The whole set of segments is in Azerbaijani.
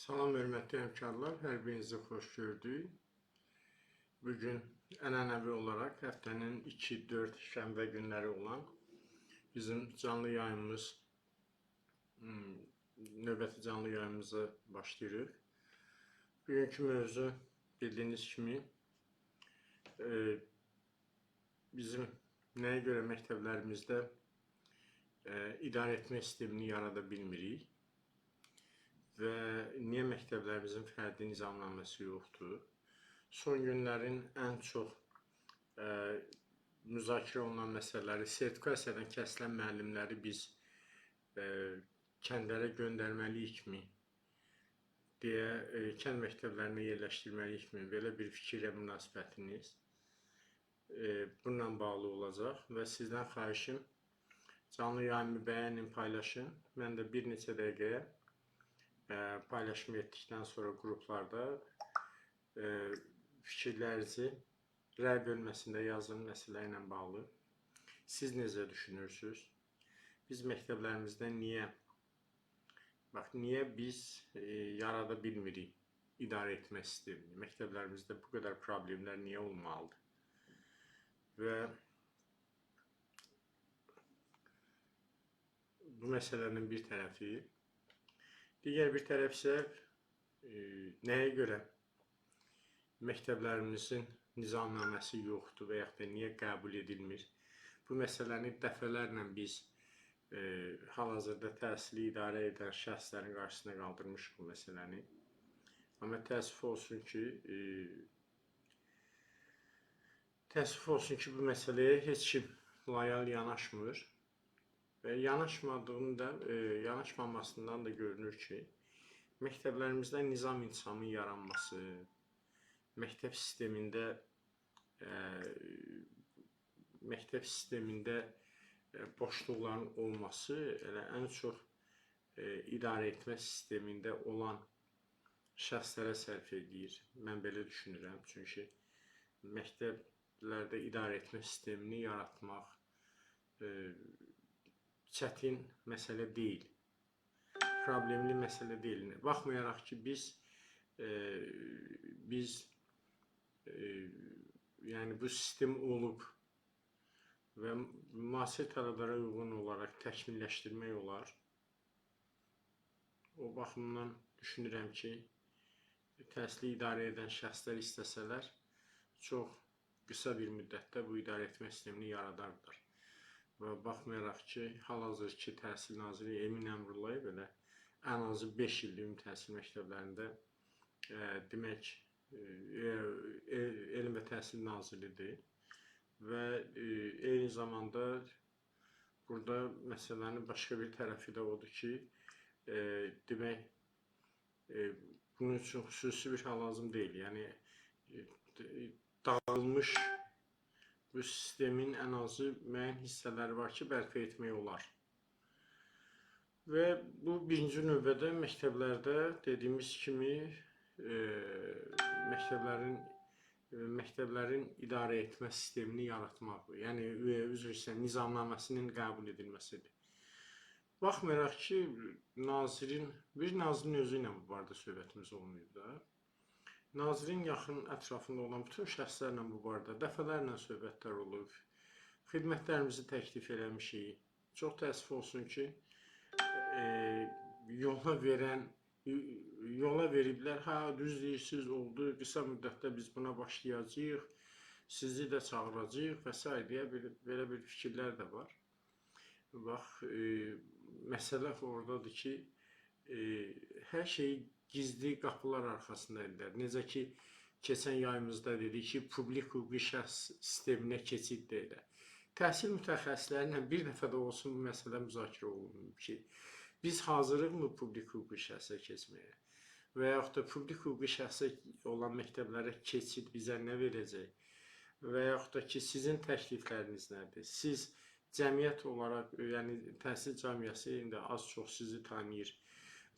Salam hörmətli həmkarlar, hər birinizi xoş gördük. Bugün ənənəvi olaraq həftənin 2-4 şənbə günləri olan bizim canlı yayımımız, növbəti canlı yayımımıza başlayırıq. Bugünkü mövzu bildiyiniz kimi bizim nəyə görə məktəblərimizdə idarə etmə sistemini yarada bilmirik və niyə məktəblərimizin fərdi nizamnaməsi yoxdur? Son günlərin ən çox müzakirə olunan məsələləri sertifikasiyadan kəsilən müəllimləri biz kəndlərə göndərməliyikmi deyə kənd məktəblərinə yerləşdirməliyikmi? Belə bir fikirlə münasibətiniz bununla bağlı olacaq və sizdən xahişim canlı yayımı bəyənin, paylaşın. Mən də bir neçə dəqiqəyə paylaşım etdikdən sonra qruplarda fikirlərinizi rəy bölməsində yazın məsələ ilə bağlı. Siz necə düşünürsünüz? Biz məktəblərimizdə niyə biz yarada bilmirik idarə etmə sistemini? Məktəblərimizdə bu qədər problemlər niyə olmalıdır? Və bu məsələnin bir tərəfi, digər bir tərəf isə nəyə görə məktəblərimizin nizamnaməsi yoxdur və yaxud da niyə qəbul edilmir? Bu məsələni dəfələrlə biz hal-hazırda təhsili idarə edən şəxslərin qarşısına qaldırmışıq bu məsələni. Amma təəssüf olsun ki, bu məsələyə heç kim layihəli yanaşmır. Və yanaşmamasından da görünür ki, məktəblərimizdə nizam-intizamın yaranması, məktəb sistemində boşluqların olması elə ən çox idarə etmə sistemində olan şəxslərə sərf edir. Mən belə düşünürəm, çünki məktəblərdə idarə etmə sistemini yaratmaq çətin məsələ deyil, problemli məsələ deyil. Baxmayaraq ki, yəni bu sistem olub və müasir tələblərə uyğun olaraq təkmilləşdirmək olar. O baxımdan düşünürəm ki, təhsili idarə edən şəxslər istəsələr, çox qısa bir müddətdə bu idarə etmə sistemini yaradarlar. Və baxmayaraq ki, hal-hazırki Təhsil Naziri Emin Əmrullayev elə ən azı 5 illik ümumi təhsil məktəblərində demək Elm və Təhsil Naziridir və eyni zamanda burada məsələnin başqa bir tərəfi də odur ki, demək bunun üçün xüsusi bir hal lazım deyil. Yəni dağılmış bu sistemin ən azı müəyyən hissələri var ki, bərpa etmək olar. Və bu birinci növbədə məktəblərdə dediyimiz kimi məktəblərin idarə etmə sistemini yaratmaqdır. Yəni üzr istəyirəm, nizamnaməsinin qəbul edilməsidir. Baxmayaraq ki, nazirin özü ilə bu barədə söhbətimiz olmayıb da. Nazirin yaxın ətrafında olan bütün şəxslərlə bu barədə dəfələrlə söhbətlər olub, xidmətlərimizi təklif eləmişik. Çox təəssüf olsun ki, yola veriblər, düz deyirsiniz, oldu, qısa müddətdə biz buna başlayacağıq, sizi də çağıracağıq və s. deyə belə bir fikirlər də var. Bax, məsələ oradadır ki, hər şeyi gizli qapılar arxasında edirlər. Necə ki, keçən yayımızda dedik ki, publik hüquqi şəxs sisteminə keçid deyilər. Təhsil mütəxəssisləri ilə bir dəfə də olsun bu məsələ müzakirə olunub ki, biz hazırıq mı publik hüquqi şəxsə keçməyə və yaxud da publik hüquqi şəxsə olan məktəblərə keçid bizə nə verəcək və yaxud da ki, sizin təklifləriniz nədir? Siz cəmiyyət olaraq, yəni təhsil cəmiyyəsi indi az-çox sizi tanıyır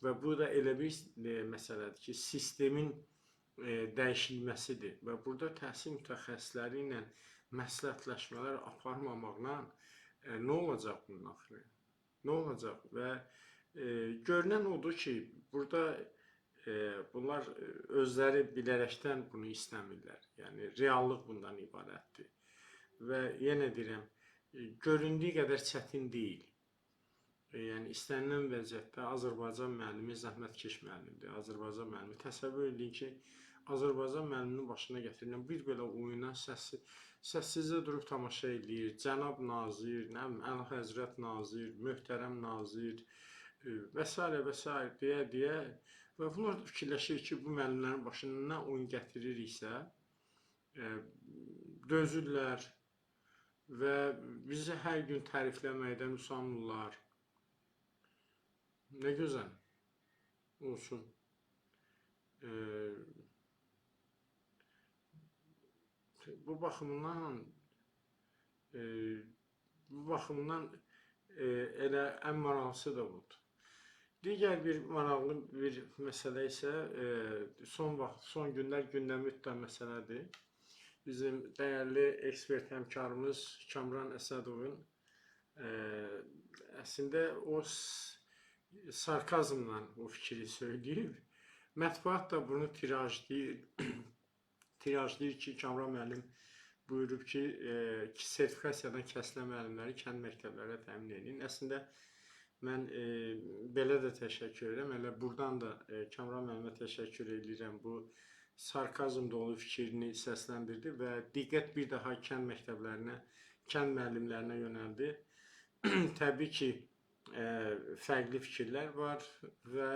və bu da elə bir məsələdir ki, sistemin dəyişilməsidir və burada təhsil mütəxəssisləri ilə məsləhətləşmələr aparmamaqla nə olacaq bunun axırı? Nə olacaq? Və görünən odur ki, burada bunlar özləri bilərəkdən bunu istəmirlər. Yəni reallıq bundan ibarətdir. Və yenə deyirəm, göründüyü qədər çətin deyil. Yəni istənilən vəziyyətdə Azərbaycan müəllimi zəhmətkeş müəllimdir. Azərbaycan müəllimi təsəvvür edin ki, Azərbaycan müəlliminin başına gətirilən bir belə oyuna səssizcə durub tamaşa eləyir. Cənab nazir, Əlhəzrət nazir, möhtərəm nazir və s. deyə və bunlar da fikirləşir ki, bu müəllimlərin başına nə oyun gətiririksə, dözürlər və bizi hər gün tərifləməkdən usanırlar. Nə gözəl olsun. Bu baxımdan elə ən maraqlısı da budur. Digər bir maraqlı bir məsələ isə son günlər gündəmi tutan məsələdir. Bizim dəyərli ekspert həmkarımız Kamran Əsədovun əslində o sarkazmla o fikri söyləyib. Mətbuat da bunu tirajlayır. Tirajlayır ki, Kamran müəllim buyurub ki, sertifikasiyadan kəsilən müəllimləri kənd məktəblərə təmin edin. Əslində, mən belə də təşəkkür edirəm. Elə buradan da Kamran müəllimə təşəkkür edirəm. Bu sarkazm dolu fikrini səsləndirdi və diqqət bir daha kənd məktəblərinə, kənd müəllimlərinə yönəldi. Təbii ki, fərqli fikirlər var və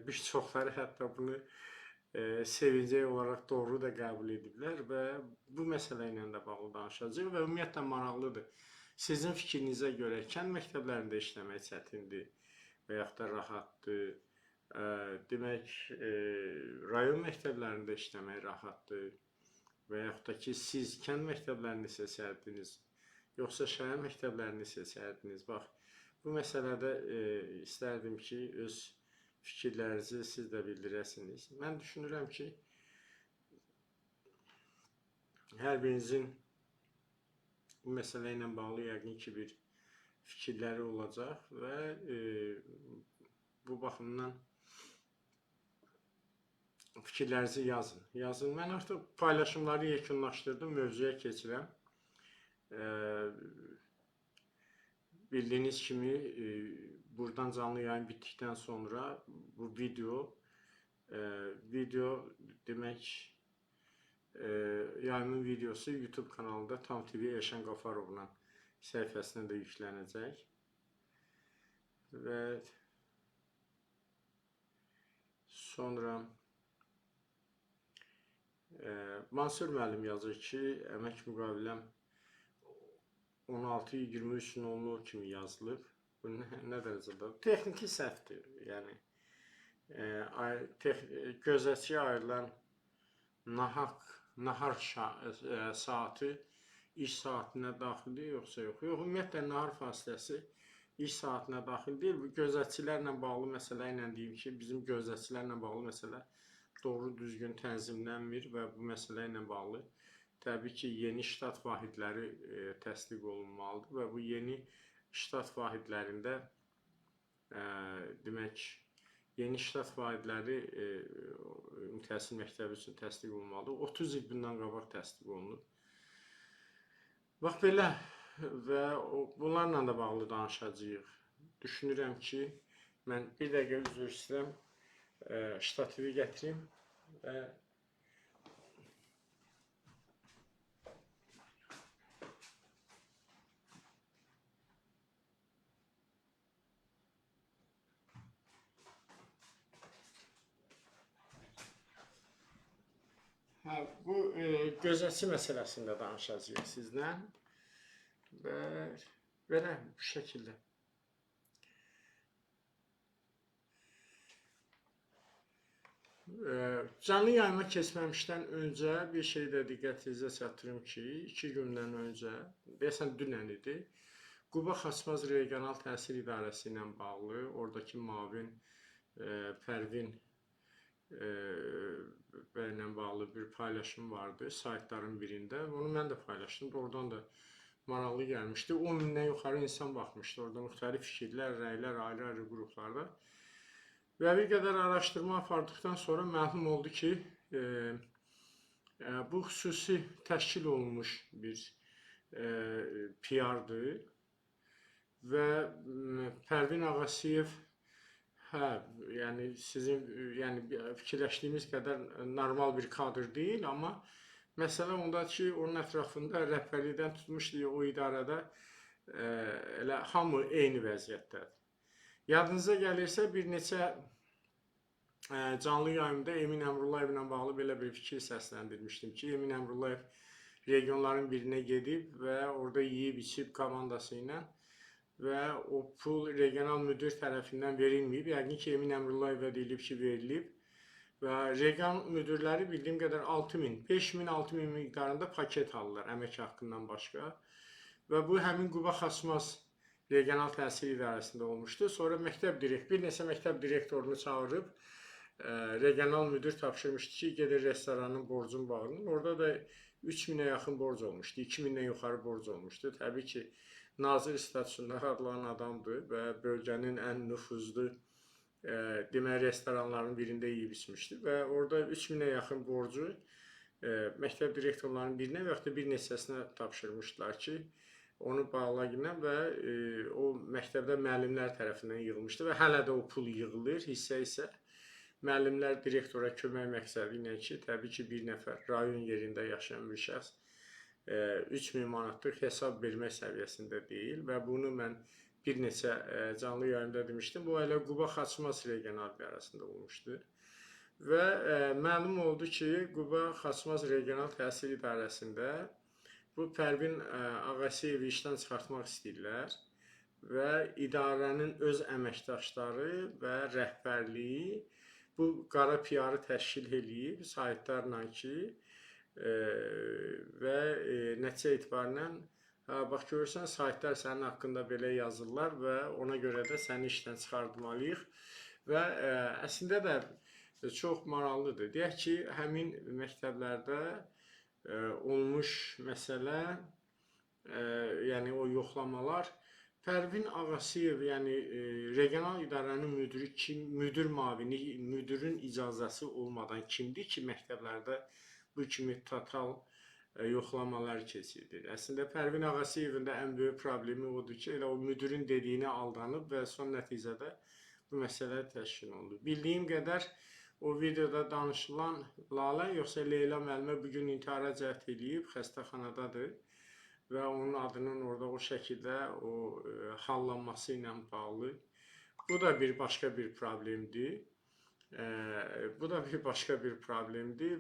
bir çoxları hətta bunu sevincək olaraq doğru da qəbul ediblər və bu məsələ ilə də bağlı danışacağıq və ümumiyyətlə maraqlıdır. Sizin fikrinizə görə kənd məktəblərində işləmək çətindir və yaxud da rahatdır. Demək, rayon məktəblərində işləmək rahatdır və yaxud da ki, siz kənd məktəblərini seçərdiniz, yoxsa şəhər məktəblərini seçərdiniz. Bax, bu məsələdə istərdim ki, öz fikirlərinizi siz də bildirəsiniz. Mən düşünürəm ki, hər birinizin bu məsələ ilə bağlı yəqin ki, bir fikirləri olacaq və bu baxımdan fikirlərinizi yazın. Mən artıq paylaşımları yekunlaşdırdım, mövzuya keçirəm. Bildiyiniz kimi, buradan canlı yayın bitdikdən sonra bu video demək, yayımın videosu YouTube kanalında Tam TV Eşən Qafarovla səhifəsinə də yüklənəcək. Və sonra Mansur müəllim yazır ki, əmək müqaviləm 16-23 kimi yazılıb. Bu nə dərəcədə? Texniki səhvdir. Yəni, gözətçiyə ayrılan nahar saatı iş saatinə daxildir, yoxsa yox. Yox, ümumiyyətlə, nahar fasiləsi iş saatinə daxil deyil. Bu gözətçilərlə bağlı məsələ ilə deyim ki, bizim gözətçilərlə bağlı məsələ doğru düzgün tənzimlənmir və bu məsələ ilə bağlı təbii ki, yeni ştat vahidləri təsdiq olunmalıdır və bu yeni ştat vahidlərində demək, yeni ştat vahidləri təhsil məktəbi üçün təsdiq olunmalıdır. 30 il bundan qabaq təsdiq olunur. Bax belə və bunlarla da bağlı danışacağıq. Düşünürəm ki, mən bir dəqiqə üzr istəyirəm, ştativi gətirim və bu gözətçi məsələsində danışacağıq sizlə və belə bu şəkildə. Canlı yayıma keçməmişdən öncə bir şey də diqqətinizə çatdırım ki, 2 gündən öncə, deyəsən dünən idi, Quba Xaçmaz Regional Təhsil İdarəsi ilə bağlı, oradakı müavin Pərvin bəylə bağlı bir paylaşım vardı saytların birində. Onu mən də paylaşdım. Oradan da maraqlı gəlmişdi. 10.000-dən yuxarı insan baxmışdı. Orada müxtəlif fikirlər, rəylər, ayrı-ayrı qruplarda. Və bir qədər araşdırma apardıqdan sonra məlum oldu ki, bu xüsusi təşkil olunmuş bir PR-dır və Pərvin Ağasiyev, hə, yəni sizin yəni fikirləşdiyimiz qədər normal bir kadr deyil, amma məsələ ondadır ki, onun ətrafında rəhbərlikdən tutmuşdu o idarədə elə hamı eyni vəziyyətdədir. Yadınıza gəlirsə, bir neçə canlı yayımda Emin Əmrullayev ilə bağlı belə bir fikir səsləndirmişdim ki, Emin Əmrullayev regionların birinə gedib və orada yeyib-içib komandası ilə və o pul regional müdür tərəfindən verilməyib. Yəqin ki, Emin Əmrullayevə deyilib ki, verilib və regional müdürləri bildiyim qədər 6000, 5000, 6000 miqdarında paket alırlar əmək haqqından başqa. Və bu həmin Quba Xaçmaz regional təhsil idarəsində olmuşdu. Sonra bir neçə məktəb direktorunu çağırıb regional müdür tapşırmışdı ki, gedir restoranın borcunu bağlayın. Orada da 3000-ə yaxın borc olmuşdu, 2000-dən yuxarı borc olmuşdu. Təbii ki, nazir statusunda adlanan adamdır və bölgənin ən nüfuzlu demək restoranların birində yeyib içmişdi və orada 3000-ə yaxın borcu məktəb direktorlarının birinə və yaxud da bir neçəsinə tapşırmışdılar ki, onu bağlayın və o məktəbdə müəllimlər tərəfindən yığılmışdı və hələ də o pul yığılır, hissə isə müəllimlər direktora kömək məqsədi ilə ki, təbii ki, bir nəfər rayon yerində yaşayan bir şəxs 3000 manatlıq hesab vermək səviyyəsində deyil və bunu mən bir neçə canlı yayımda demişdim. Bu elə Quba Xaçmaz regional idarəsində olmuşdu. Və məlum oldu ki, Quba Xaçmaz regional təhsil idarəsində bu Pərvin Ağasiyevi işdən çıxartmaq istəyirlər və idarənin öz əməkdaşları və rəhbərliyi bu qara PR-ı təşkil edib saytlarla ki və nəticə etibarən bax görürsən saytlar sənin haqqında belə yazırlar və ona görə də səni işdən çıxartmalıyıq və əslində də çox maraqlıdır. Deyək ki, həmin məktəblərdə olmuş məsələ, yəni o yoxlamalar, Pərvin Ağasiyev, yəni regional idarənin müdürü kim, müdür müavini, müdürün icazəsi olmadan kimdir ki, məktəblərdə bu kimi total yoxlamalar keçirilir. Əslində Pərvin Ağasiyevin də ən böyük problemi odur ki, elə o müdürün dediyini aldanıb və son nəticədə bu məsələ təşkil olundu. Bildiyim qədər o videoda danışılan Lalə yoxsa Leyla müəllimə bugün intihara cəhd edib, xəstəxanadadır və onun adının orada o şəkildə hallanması ilə bağlı. Bu da bir başqa bir problemdir.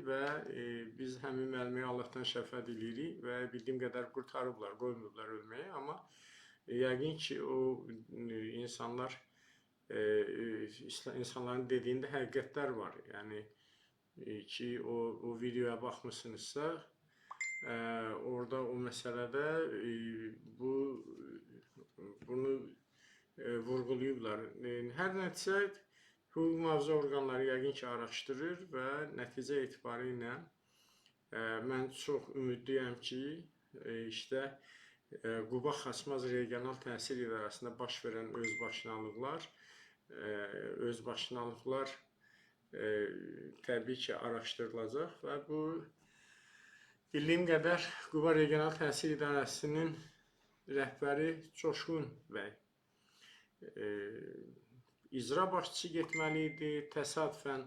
Və biz həmin müəlliməyə Allahdan şəfaət edirik və bildiyim qədər qurtarıblar, qoymuyublar ölməyə, amma yəqin ki, o insanların dediyində həqiqətlər var. Yəni ki, o videoya baxmışsınızsa, orada o məsələdə bunu vurğulayıblar. Hər nəticə hüquq mühafizə orqanları yəqin ki, araşdırır və nəticə etibarı ilə mən çox ümidliyəm ki, işte Quba Xaçmaz regional təhsil idarəsində baş verən özbaşınalıqlar təbii ki, araşdırılacaq və bu bildiyim qədər Quba regional təhsil idarəsinin rəhbəri Coşqun bəy icra başçısı getməli idi, təsadüfən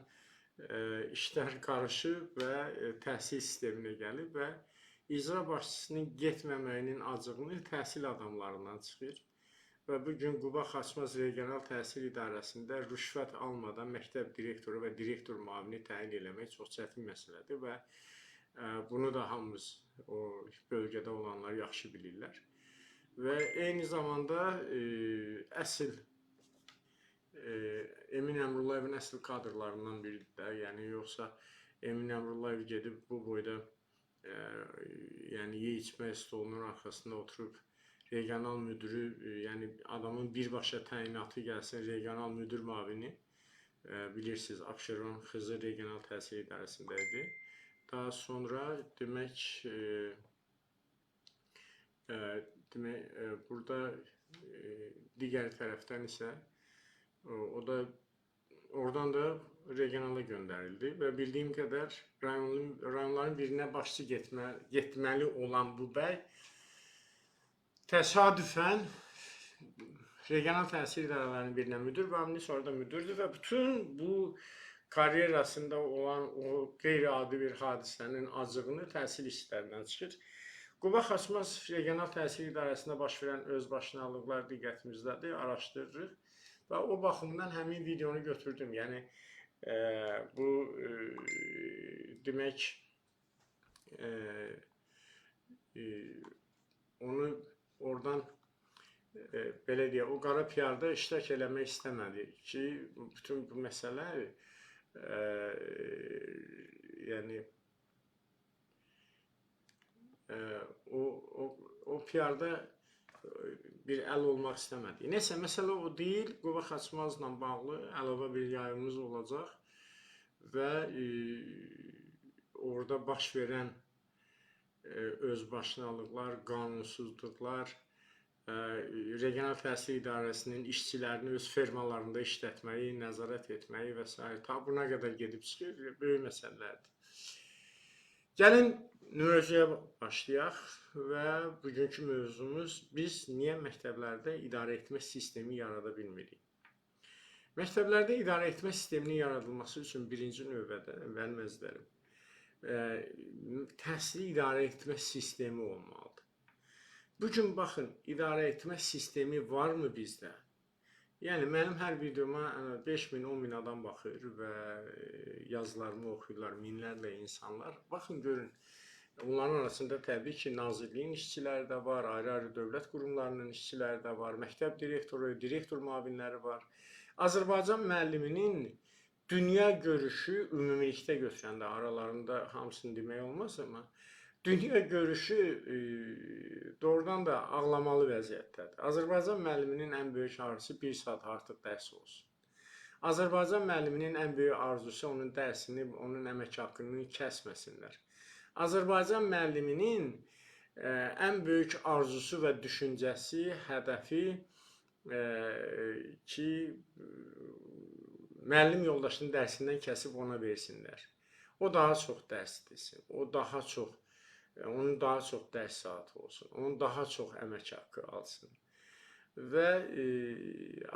işlər qarışıb və təhsil sisteminə gəlib və icra başçısının getməməyinin acığını təhsil adamlarından çıxır və bugün Quba Xaçmaz regional təhsil idarəsində rüşvət almadan məktəb direktoru və direktor müavini təyin eləmək çox çətin məsələdir və bunu da hamımız o bölgədə olanlar yaxşı bilirlər. Və eyni zamanda əsl Emin Əmrullayevin əsl kadrlarından biridir də, yəni yoxsa Emin Əmrullayev gedib bu boyda yəni yeyib-içmək stolunun arxasında oturub regional müdürü, yəni adamın birbaşa təyinatı gəlsin regional müdür müavini, bilirsiniz, Abşeron Xızı regional təhsil idarəsində idi. Daha sonra demək burada digər tərəfdən isə o da oradan da regionala göndərildi və bildiyim qədər rayonların birinə başçı getməli olan bu bəy təsadüfən regional təhsil idarələrinin birinə müdür müavini, sonra da müdürdür və bütün bu karyerasında olan o qeyri-adi bir hadisənin acığını təhsil işlərindən çıxır. Quba Xaçmaz Regional Təhsil İdarəsində baş verən özbaşınalıqlar diqqətimizdədir, araşdırırıq və o baxımdan həmin videonu götürdüm. Yəni bu demək onu oradan belə deyək, o qara PR-da iştirak eləmək istəmədi ki, bütün bu məsələ yəni o PR-da bir əl olmaq istəmədi. Nəsə, məsələ o deyil, Quba Xaçmazla bağlı əlavə bir yayımımız olacaq və orada baş verən özbaşınalıqlar, qanunsuzluqlar, regional təhsil idarəsinin işçilərini öz fermalarında işlətməyi, nəzarət etməyi və s. Ta buna qədər gedib çıxır, böyük məsələlərdir. Gəlin mövzuya başlayaq və bugünkü mövzumuz biz niyə məktəblərdə idarə etmə sistemi yarada bilmirik? Məktəblərdə idarə etmə sisteminin yaradılması üçün birinci növbədə mənim əzizlərim təhsili idarə etmə sistemi olmalıdır. Bugün baxın, idarə etmə sistemi varmı bizdə? Yəni mənim hər videoma 5000, 10.000 adam baxır və yazılarımı oxuyurlar minlərlə insanlar. Baxın, görün. Onların arasında təbii ki, nazirliyin işçiləri də var, ayrı-ayrı dövlət qurumlarının işçiləri də var, məktəb direktoru, direktor müavinləri var. Azərbaycan müəlliminin dünya görüşü ümumilikdə götürəndə, aralarında hamısını demək olmaz, amma dünya görüşü doğrudan da ağlamalı vəziyyətdədir. Azərbaycan müəlliminin ən böyük arzusu 1 saat artıq dərs olsun. Azərbaycan müəlliminin ən böyük arzusu onun dərsini, onun əmək haqqını kəsməsinlər. Azərbaycan müəlliminin ən böyük arzusu və düşüncəsi, hədəfi ki, müəllim yoldaşının dərsindən kəsib ona versinlər. O daha çox dərs desin, onun daha çox dərs saatı olsun, onun daha çox əmək haqqı alsın. Və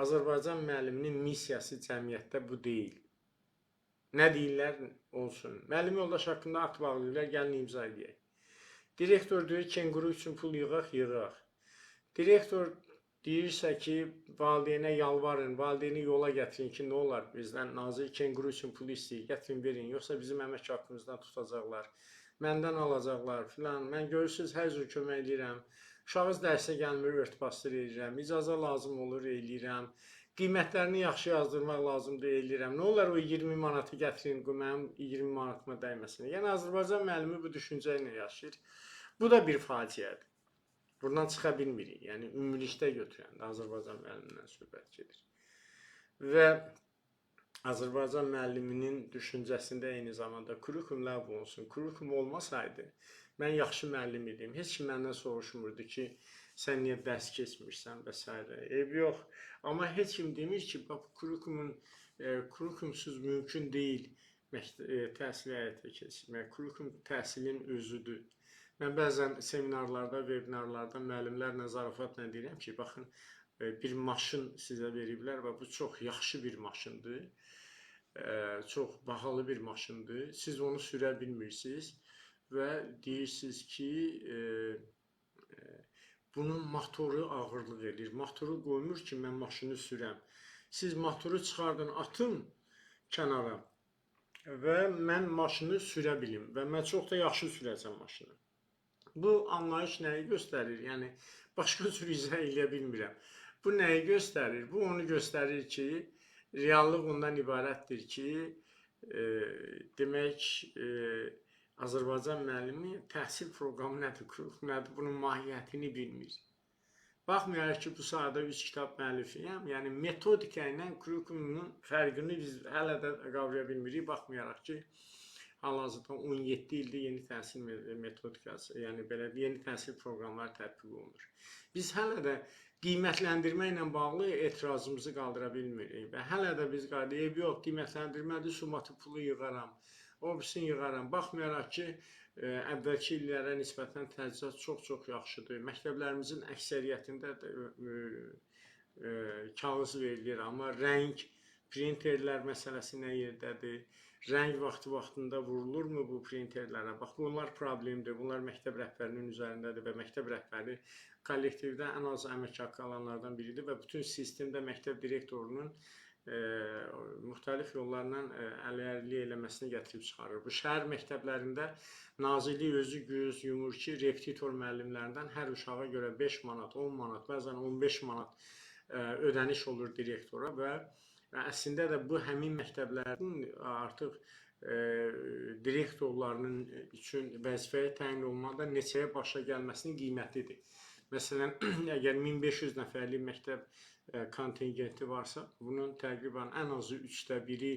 Azərbaycan müəlliminin missiyası cəmiyyətdə bu deyil. Nə deyirlər olsun. Müəllim yoldaş haqqında akt bağlayırlar, gəlin imza edək. Direktor deyir, kenguru üçün pul yığaq. Direktor deyirsə ki, valideynə yalvarın, valideyni yola gətirin ki, nə olar bizdən nazir kenguru üçün pul istəyir, gətirin verin, yoxsa bizim əmək haqqımızdan tutacaqlar, məndən alacaqlar filan. Mən görürsünüz, hər cür kömək edirəm. Uşağız dərsə gəlmir, örtbasdır edirəm, icazə lazım olur, eləyirəm. Qiymətlərini yaxşı yazdırmaq lazımdır, eləyirəm. Nə olar o 20 manatı gətirin, mənim 20 manatıma dəyməsin. Yəni, Azərbaycan müəllimi bu düşüncə ilə yaşayır. Bu da bir faciədir. Buradan çıxa bilmirik. Yəni, ümumilikdə götürəndə Azərbaycan müəllimindən söhbət gedir. Və Azərbaycan müəlliminin düşüncəsində eyni zamanda kurikulum ləğv olunsun. Kurikulum olmasaydı, mən yaxşı müəllim idim. Heç kim məndən soruşmurdu ki, sən niyə dərs keçmirsən və s. Eybi yox. Amma heç kim demir ki, kurikulumsuz mümkün deyil təhsili həyata keçirmək. Kurikulum təhsilin özüdür. Mən bəzən seminarlarda, webinarlarda müəllimlərlə zarafatla deyirəm ki, baxın, bir maşın sizə veriblər və bu çox yaxşı bir maşındır. Çox bahalı bir maşındır. Siz onu sürə bilmirsiniz və deyirsiniz ki, bunun motoru ağırlıq edir. Motoru qoymur ki, mən maşını sürəm. Siz motoru çıxardın, atın kənara və mən maşını sürə bilim və mən çox da yaxşı sürəcəm maşını. Bu anlayış nəyi göstərir? Yəni, başqa cür izah eləyə bilmirəm. Bu nəyi göstərir? Bu onu göstərir ki, reallıq ondan ibarətdir ki, demək, Azərbaycan müəllimi təhsil proqramı nədir, kurikulum nədir, bunun mahiyyətini bilmir. Baxmayaraq ki, bu sahədə 3 kitab müəllifiyəm, yəni metodika ilə kurikulumun fərqini biz hələ də qavraya bilmirik, baxmayaraq ki, hal-hazırda 17 ildir yeni təhsil metodikası, yəni belə yeni təhsil proqramları tətbiq olunur. Biz hələ də qiymətləndirmə ilə bağlı etirazımızı qaldıra bilmirik və hələ də biz qarşıyıq, yox, qiymətləndirmədir, sumatı pulu yığaram, o birisini yığaram. Baxmayaraq ki, əvvəlki illərə nisbətən təchizat çox-çox yaxşıdır. Məktəblərimizin əksəriyyətində kağız verilir, amma rəng, printerlər məsələsi nə yerdədir? Rəng vaxtında vurulurmu bu printerlərə? Bax, bunlar problemdir. Bunlar məktəb rəhbərinin üzərindədir və məktəb rəhbəri kollektivdə ən az əmək haqqı alanlardan biridir və bütün sistemdə məktəb direktorunun müxtəlif yollarla ələyərlik eləməsini gətirib çıxarır. Bu şəhər məktəblərində nazirlik özü göz yumur ki, repetitor müəllimlərindən hər uşağa görə 5 manat, 10 manat, bəzən 15 manat ödəniş olur direktora və əslində də bu həmin məktəblərin artıq direktorlarının üçün vəzifəyə təyin olunmada neçəyə başa gəlməsinin qiymətidir. Məsələn, əgər 1500 nəfərlik məktəb kontingenti varsa, bunun təqribən ən azı 1/3-i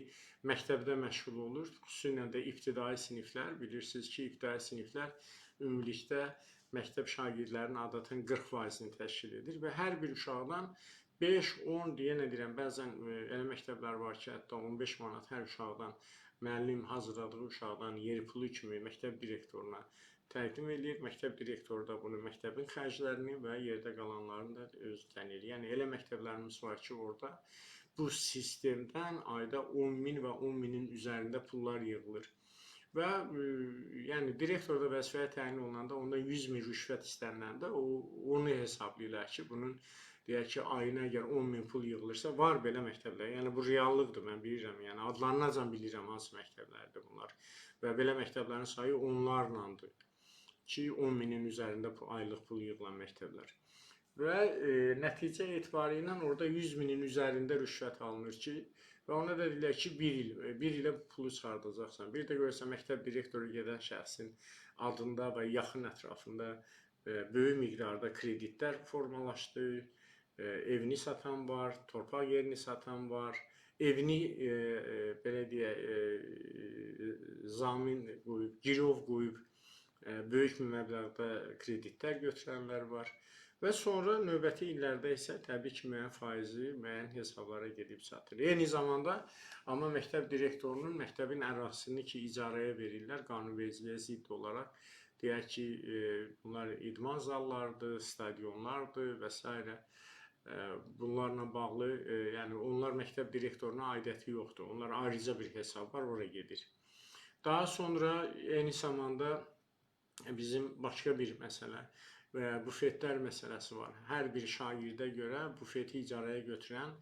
məktəbdə məşğul olur. Xüsusilə də ibtidai siniflər, bilirsiniz ki, ibtidai siniflər ümumilikdə məktəb şagirdlərinin adətən 40%-ni təşkil edir və hər bir uşaqdan 5-10 yenə deyirəm, bəzən elə məktəblər var ki, hətta 15 manat hər uşaqdan müəllim hazırladığı uşaqdan yer pulu kimi məktəb direktoruna təqdim edir. Məktəb direktoru da bunu məktəbin xərclərini və yerdə qalanlarını da özü təyin edir. Yəni elə məktəblərimiz var ki, orada bu sistemdən ayda 10.000 və 10.000-in üzərində pullar yığılır. Və yəni direktorda vəzifəyə təyin olunanda onda 100.000 rüşvət istəniləndə onu hesablayırlar ki, bunun deyək ki, ayına əgər 10.000 pul yığılırsa, var belə məktəblər. Yəni bu reallıqdır, mən bilirəm. Yəni adlarınacan bilirəm hansı məktəblərdir bunlar. Və belə məktəblərin sayı onlarlandır ki, 10.000-in üzərində aylıq pul yığılan məktəblər. Və nəticə etibarilə orada 100.000-in üzərində rüşvət alınır ki, və ona da deyirlər ki, bir ilə pulu çıxardacaqsan. Bir də görürsən, məktəb direktoru gedən şəxsin adında və yaxın ətrafında böyük miqdarda kreditlər formalaşdı. Evini satan var, torpaq yerini satan var, evini belə deyək, zamin qoyub, girov qoyub, böyük məbləğdə kreditlər götürənlər var. Və sonra növbəti illərdə isə təbii ki, müəyyən faizi, müəyyən hesablara gedib çatır. Eyni zamanda, amma məktəb direktorunun məktəbin ərazisini ki, icarəyə verirlər, qanunvericiliyə zidd olaraq, deyək ki, bunlar idman zallardır, stadionlardır və s. Bunlarla bağlı, yəni onlar məktəb direktoruna aidiyyəti yoxdur. Onlar ayrıca bir hesab var, oraya gedir. Daha sonra eyni zamanda bizim başqa bir məsələ və bufetlər məsələsi var. Hər bir şagirdə görə bufeti icarəyə götürən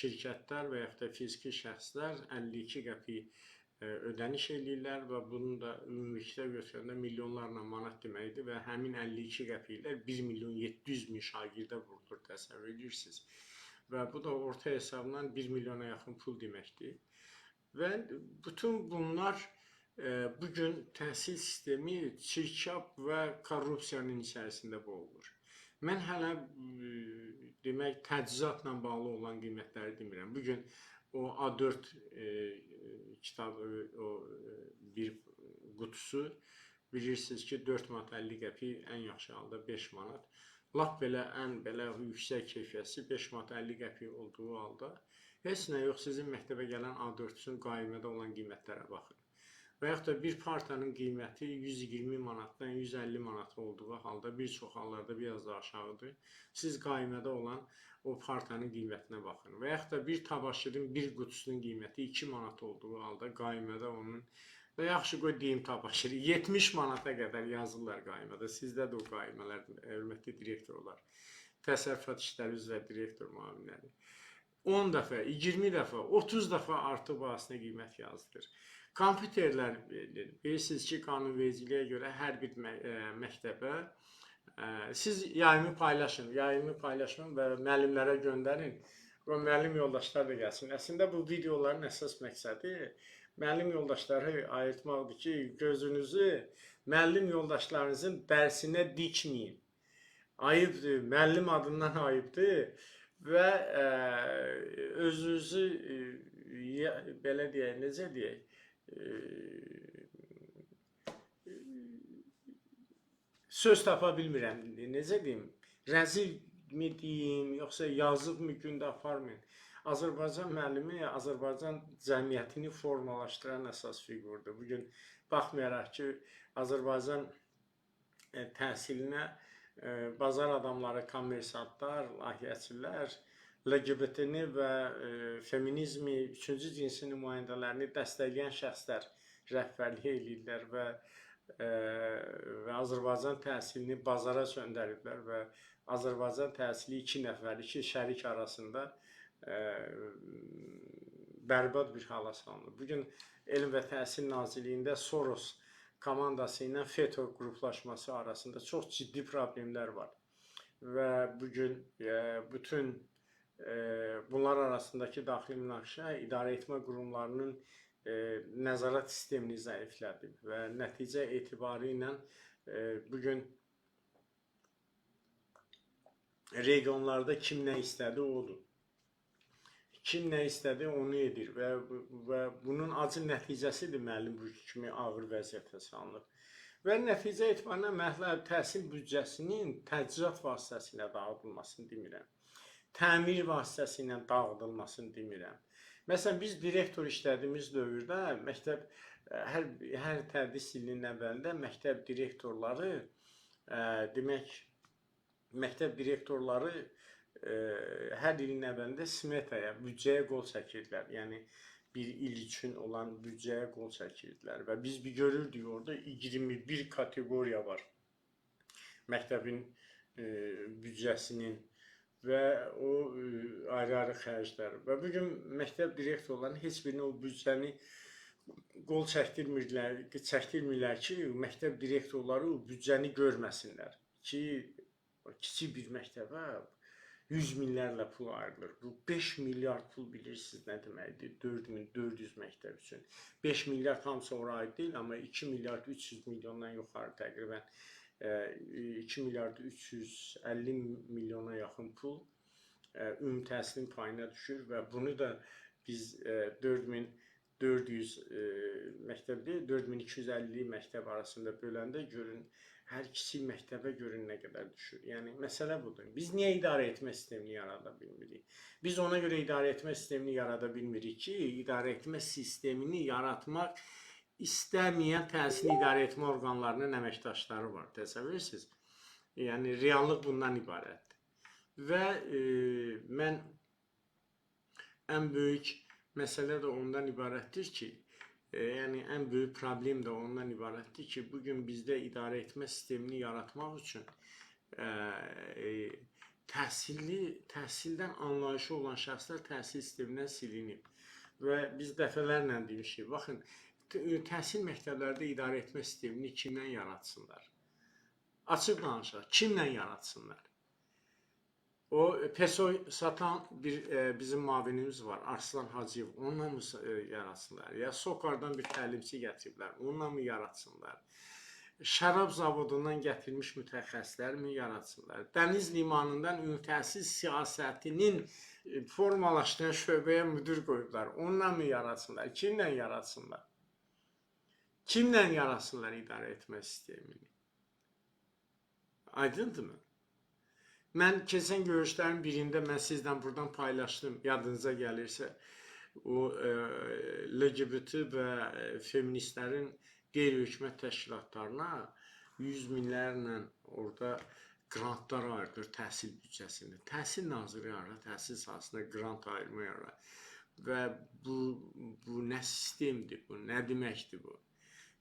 şirkətlər və yaxud da fiziki şəxslər 52 qəpik ödəniş edirlər və bunun da ümumilikdə götürəndə milyonlarla manat deməkdir və həmin 52 qəpiklər 1.700.000 şagirdə vurulur, təsəvvür edirsiniz. Və bu da orta hesabla 1 milyona yaxın pul deməkdir. Və bütün bunlar bugün təhsil sistemi çirkab və korrupsiyanın içərisində boğulur. Mən hələ demək təchizatla bağlı olan qiymətləri demirəm. Bugün o A4 kitabı, o bir qutusu bilirsiniz ki 4 manat 50 qəpik, ən yaxşı halda 5 manat. Lap belə ən belə yüksək keyfiyyəti 5 manat 50 qəpik olduğu halda heç nə yox, sizin məktəbə gələn A4-ün qaimədə olan qiymətlərə baxın. Və yaxud da bir partiyanın qiyməti 120 manatdan 150 manat olduğu halda bir çox hallarda biraz da aşağıdır. Siz qaimədə olan o partiyanın qiymətinə baxın. Və yaxud da bir tabaşırın bir qutusunun qiyməti 2 manat olduğu halda qaimədə onun və yaxşı qoy deyim tabaşırı 70 manata qədər yazırlar qaimədə. Sizdədir o qaimələr, hörmətli direktorlar, təsərrüfat işləri üzrə direktor müavinləri. 10 dəfə, 20 dəfə, 30 dəfə artıq bahasına qiymət yazılır. Kompüterlər bilirsiniz ki, qanunvericiliyə görə hər bir məktəbə siz yayımı paylaşın, və müəllimlərə göndərin. Və müəllim yoldaşlar da gəlsin. Əslində bu videoların əsas məqsədi müəllim yoldaşları ayırtmaqdır ki, gözünüzü müəllim yoldaşlarınızın dərsinə dikməyin. Ayıbdır, müəllim adından ayıbdır və özünüzü belə deyək, necə deyək, söz tapa bilmirəm, necə deyim, rəzil mi deyim, yoxsa yazıq mı gündə aparmayın. Azərbaycan müəllimi Azərbaycan cəmiyyətini formalaşdıran əsas fiqurdur. Bu gün baxmayaraq ki, Azərbaycan təhsilinə bazar adamları, kommersantlar, layihəçilər, LGBT-ni və feminizmi, üçüncü cinsin nümayəndələrini dəstəkləyən şəxslər rəhbərlik edirlər və Azərbaycan təhsilini bazara çöndəriblər və Azərbaycan təhsili iki nəfər, iki şərik arasında bərbad bir hala salınır. Bugün Elm və Təhsil Nazirliyində Soros komandası ilə FETÖ qruplaşması arasında çox ciddi problemlər var. Və bugün bütün bunlar arasındakı daxili münaqişə idarəetmə qurumlarının nəzarət sistemini zəiflədib və nəticə etibarı ilə bugün regionlarda kim nə istədi odur. Kim nə istədi onu edir və bunun acı nəticəsidir müəllim bu kimi ağır vəziyyətə salınır. Və nəticə etibarında məhəllə təhsil büdcəsinin təchizat vasitəsilə dağıdılmasını demirəm. Təmir vasitəsilə dağıdılmasını demirəm. Məsələn, biz direktor işlədiyimiz dövrdə məktəb, hər tədris ilinin əvvəlində məktəb direktorları, demək, məktəb direktorları hər ilin əvvəlində smetaya, büdcəyə qol çəkirdilər. Yəni, bir il üçün olan büdcəyə qol çəkirdilər. Və biz bir görürdük orada 21 kateqoriya var məktəbin büdcəsinin və o ayrı-ayrı xərclər. Və bugün məktəb direktorlarının heç birini o büdcəni qol çəkdirmirlər ki, məktəb direktorları o büdcəni görməsinlər. Ki, kiçik bir məktəbə 100 minlərlə pul ayrılır. Bu 5 milyard pul bilirsiniz nə deməkdir? 4400 məktəb üçün. 5 milyard hamısı ora aid deyil, amma 2 milyard 300 milyondan yuxarı təqribən 2 milyard 350 milyona yaxın pul ümumi təhsilin payına düşür və bunu da biz 4400 məktəb deyil, 4250 məktəb arasında böləndə görün, hər kiçik məktəbə görün nə qədər düşür. Yəni, məsələ budur. Biz niyə idarə etmə sistemini yarada bilmirik? Biz ona görə idarə etmə sistemini yarada bilmirik ki, idarə etmə sistemini yaratmaq istəməyən təhsil idarə etmə orqanlarının əməkdaşları var. Təsəvvür edirsiniz? Yəni, reallıq bundan ibarətdir. Və mən ən böyük məsələ də ondan ibarətdir ki, yəni ən böyük problem də ondan ibarətdir ki, bugün bizdə idarə etmə sistemini yaratmaq üçün təhsildən anlayışı olan şəxslər təhsil sistemindən silinib. Və biz dəfələrlə demişik, baxın, təhsil məktəblərdə idarə etmə sistemini kimdən yaratsınlar? Açıq danışaq, kimdən yaratsınlar? O PESOY satan bizim mavinimiz var, Arslan Hacıyev, onunla mı yaratsınlar? Ya SOCAR-dan bir təlimçi gətiriblər, onunla mı yaratsınlar? Şərab zavodundan gətirilmiş mütəxəssislər mi yaratsınlar? Dəniz limanından ümumi təhsil siyasətinin formalaşdıran şöbəyə müdür qoyublar, onunla mı yaratsınlar? Kimlə yaratsınlar? Kimlə yaratsınlar idarə etmə sistemini? Aydındırmı? Mən keçən görüşlərin birində mən sizdən buradan paylaşdım, yadınıza gəlirsə, o LGBT və feministlərin qeyri-hökumət təşkilatlarına 100 minlərlə orada grantlar ayrılır təhsil büdcəsində. Təhsil naziri ara, təhsil sahəsində grant ayırma ara. Və bu nə sistemdir, bu nə deməkdir bu?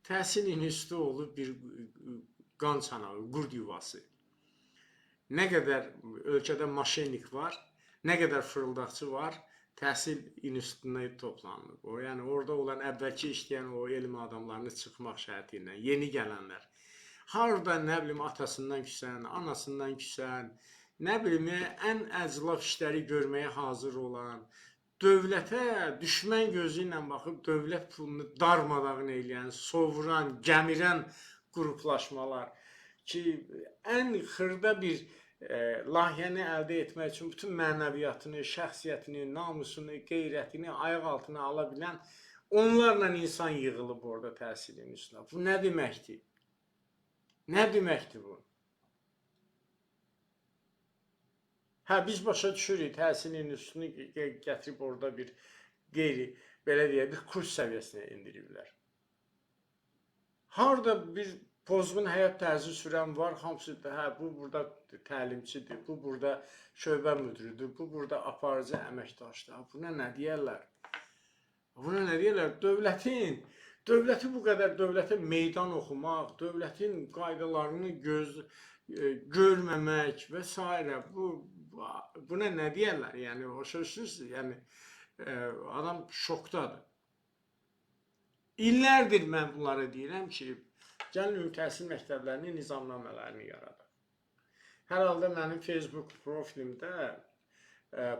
Təhsil institutu olub bir qan çanağı, qurd yuvası. Nə qədər ölkədə maşenlik var, nə qədər fırıldaqçı var, təhsil institutuna toplanılır. Yəni, orada olan əvvəlki işləyən o elm adamlarını çıxmaq şərti ilə, yeni gələnlər. Harada, nə bilim, atasından küsən, anasından küsən, nə bilim, ən əclaf işləri görməyə hazır olan, dövlətə düşmən gözü ilə baxıb, dövlət pulunu darmadağın eləyən, sovuran, gəmirən qruplaşmalar ki, ən xırda bir layihəni əldə etmək üçün bütün mənəviyyatını, şəxsiyyətini, namusunu, qeyrətini ayaq altına ala bilən onlarla insan yığılıb orada təhsilin üstünə. Bu nə deməkdir? Nə deməkdir bu? Hə, biz başa düşürük, təhsilin üstünü gətirib orada bir qeyri, belə deyək, bir kurs səviyyəsinə endiriblər. Harada bir pozğun həyat tərzi sürən var, hamısı da, hə, bu burada təlimçidir, bu burada şöbə müdürüdür, bu burada aparıcı əməkdaşdır. Buna nə deyərlər? Buna nə deyərlər? Dövləti bu qədər, dövlətə meydan oxumaq, dövlətin qaydalarını görməmək və s. Buna nə deyərlər? Yəni, başa düşürsünüz? Yəni, adam şokdadır. İllərdir mən bunları deyirəm ki, gəlin ümumi təhsil məktəblərinin nizamnamələrini yaradaq. Hər halda mənim Facebook profilimdə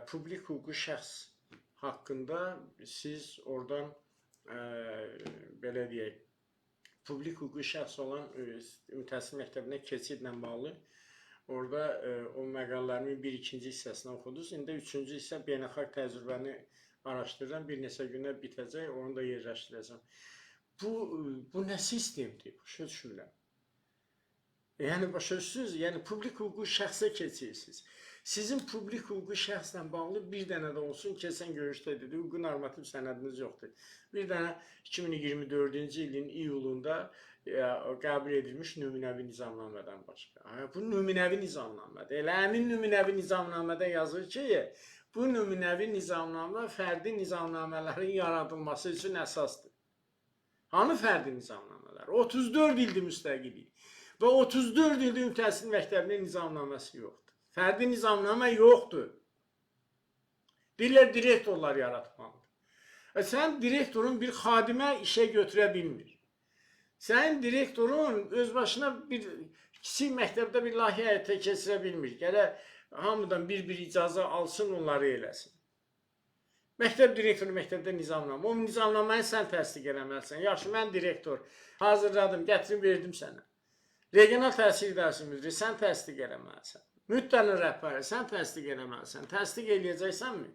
publik hüquqi şəxs haqqında siz oradan belə deyək, publik hüquqi şəxs olan ümumi təhsil məktəbinə keçidlə bağlı orada o məqalələrimin bir-ikinci hissəsini oxudunuz. İndi üçüncü hissə beynəlxalq təcrübəni araşdırıram. Bir neçə günə bitəcək, onu da yerləşdirəcəm. Bu nə sistemdir? Başa düşürəm. Yəni, başa düşürsünüz? Yəni, publik hüquqi şəxsə keçirsiniz. Sizin publik hüquqi şəxslə bağlı bir dənə də olsun, keçən görüşdə dedi, hüquqi normativ sənədiniz yoxdur. Bir dənə 2024-cü ilin iyulunda qəbul edilmiş nümunəvi nizamnamədən başqa. Bu nümunəvi nizamnamədir. Elə həmin nümunəvi nizamnamədə yazır ki, bu nümunəvi nizamnamə fərdi nizamnamələrin yaradılması üçün əsasdır. Hanı fərdi nizamnamələr? 34 ildir müstəqillik və 34 ildir ümumi təhsil məktəbinin nizamnaməsi yoxdur. Fərdi nizamnamə yoxdur. Deyirlər, direktorlar yaratmalıdır. Sən direktorun bir xadimə işə götürə bilmir. Sənin direktorun öz başına bir kiçik məktəbdə bir layihə həyata keçirə bilmir. Gərək hamıdan bir icazə alsın, onları eləsin. Məktəb direktoru məktəbdə nizamnamə. O nizamnamayı sən təsdiq eləməlisən. Yaxşı, mən direktor hazırladım, gətirim, verdim sənə. Regional təhsil idarəsi müdiri, sən təsdiq eləməlisən. Müddənin rəhbəri, sən təsdiq eləməlisən. Təsdiq eləyəcəksənmi?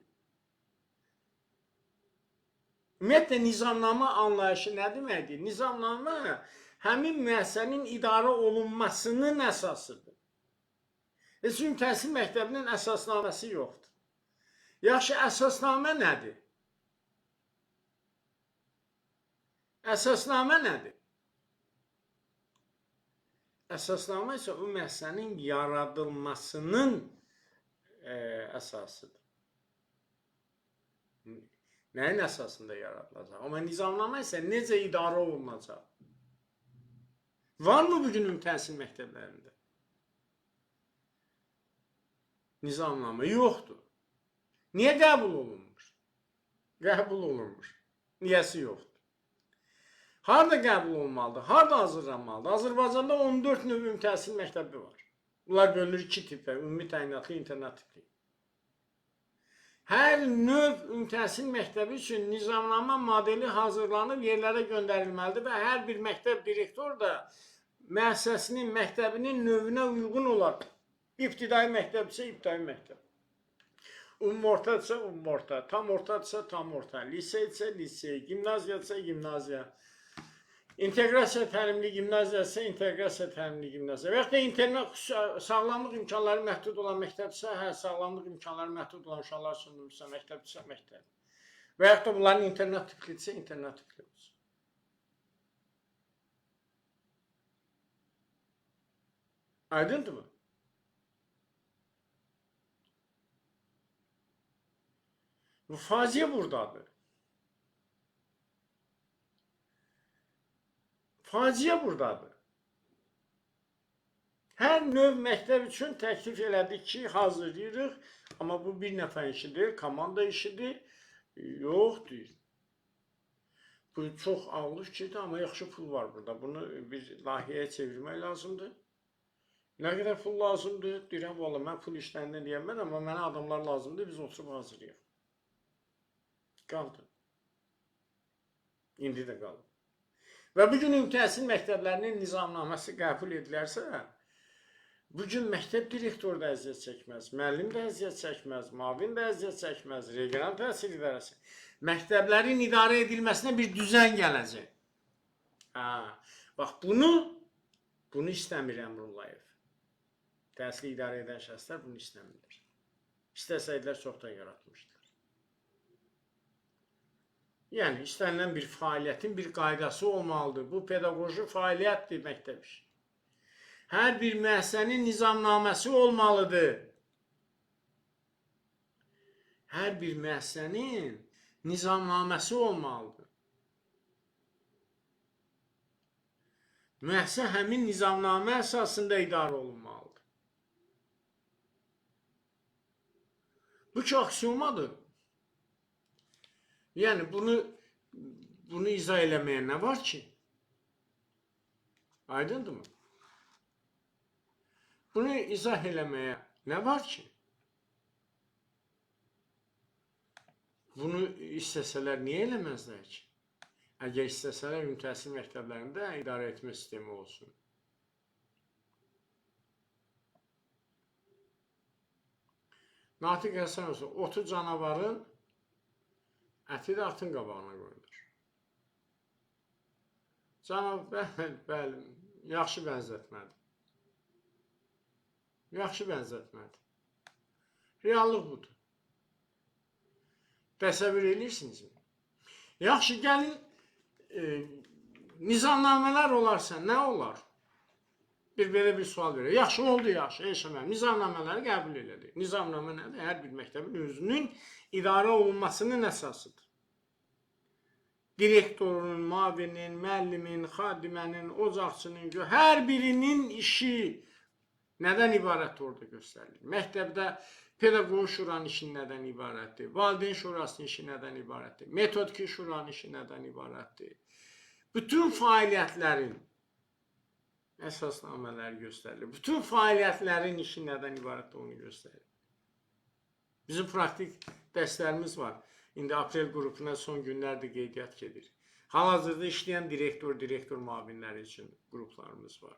Ümumiyyətlə, nizamnamə anlayışı nə deməkdir? Nizamnamə həmin müəssisənin idarə olunmasının əsasıdır. Ümumi təhsil məktəbinin əsasnaməsi yoxdur. Yaxşı, əsasnamə nədir? Əsasnamə nədir? Əsasnamə isə o müəssisənin yaradılmasının əsasıdır. Nəyin əsasında yaradılacaq? Amma nizamnamə isə necə idarə olunacaq? Var mı bugün ümumi təhsil məktəblərində? Nizamnamə yoxdur. Niyə qəbul olunmur? Qəbul olunmur. Niyəsi yoxdur. Harada qəbul olmalıdır? Harada hazırlanmalıdır? Azərbaycanda 14 növ ümumi təhsil məktəbi var. Bunlar bölünür iki tipə, ümumi təyinatlı, internat tipli. Hər növ ümumi təhsil məktəbi üçün nizamnamə modeli hazırlanıb yerlərə göndərilməlidir və hər bir məktəb direktor da müəssisəsinin, məktəbinin növünə uyğun olaraq İbtidai məktəbsə ibtidai məktəb. Umumortadırsa umumorta, tam ortadırsa tam orta, liseydirsə lisey, gimnaziyadırsa gimnaziya, inteqrasiya təlimli gimnaziyadırsa inteqrasiya təlimli gimnaziya və yaxud da internet sağlamlıq imkanları məhdud olan məktəbdirsə, hə, sağlamlıq imkanları məhdud olan uşaqlar üçün məktəbdirsə məktəb. Və yaxud da bunların internet tiplidirsə internet tipli olsun. Aydındır mı? Bu faciə buradadır. Faciə buradadır. Hər növ məktəb üçün təklif elədik ki, hazırlayırıq. Amma bu bir nəfər işidir, komanda işidir. Yoxdur. Bu çox ağlı fikirdir, amma yaxşı pul var burada. Bunu bir layihəyə çevirmək lazımdır. Nə qədər pul lazımdır? Deyirəm, valla mən pul işlərindən deyəməm, amma mənə adamlar lazımdır, biz oturub hazırlayaq. Qaldı. İndi də qaldı. Və bugün ümumi təhsil məktəblərinin nizamnaməsi qəbul edilərsə, bugün məktəb direktoru da əziyyət çəkməz, müəllim də əziyyət çəkməz, müavin də əziyyət çəkməz, regional təhsil idarəsi. Məktəblərin idarə edilməsinə bir düzən gələcək. Bax, bunu istəmir Əmrullayev. Təhsili idarə edən şəxslər bunu istəmirlər. İstəsəydilər çoxdan yaratmışdılar. Yəni, istənilən bir fəaliyyətin bir qaydası olmalıdır. Bu, pedaqoji fəaliyyətdir məktəb işi. Hər bir müəssisənin nizamnaməsi olmalıdır. Hər bir müəssisənin nizamnaməsi olmalıdır. Müəssisə həmin nizamnamə əsasında idarə olunmalıdır. Bu ki, aksiomadır. Yəni, bunu izah eləməyə nə var ki? Aydındır mı? Bunu izah eləməyə nə var ki? Bunu istəsələr niyə eləməzlər ki? Əgər istəsələr ümumi təhsil məktəblərində idarə etmə sistemi olsun. Natiq Həsən olsun, otu canavarın, əti də atın qabağına qoyulur. Canavar, bəli, yaxşı bənzətmədir. Yaxşı bənzətmədir. Reallıq budur. Təsəvvür edirsinizmi? Yaxşı, gəlin, nizamnamələr olarsa nə olar? Belə bir sual verir. Yaxşı, oldu, yaxşı, eşəməm. Nizamnamələri qəbul elədik. Nizamnamə nədir? Hər bir məktəbin özünün idarə olunmasının əsasıdır. Direktorun, mavinin, müəllimin, xadimənin, ocaqçının, hər birinin işi nədən ibarətdir orada göstərilir? Məktəbdə pedaqoji şuranın işi nədən ibarətdir? Valideyn şurasının işi nədən ibarətdir? Metodiki şuranın işi nədən ibarətdir? Bütün fəaliyyətlərin əsasnamələri göstərilir. Bütün fəaliyyətlərin işi nədən ibarətdir, onu göstərilir. Bizim praktik dərslərimiz var. İndi aprel qrupuna son günlərdə qeydiyyat gedir. Hal-hazırda işləyən direktor müavinləri üçün qruplarımız var.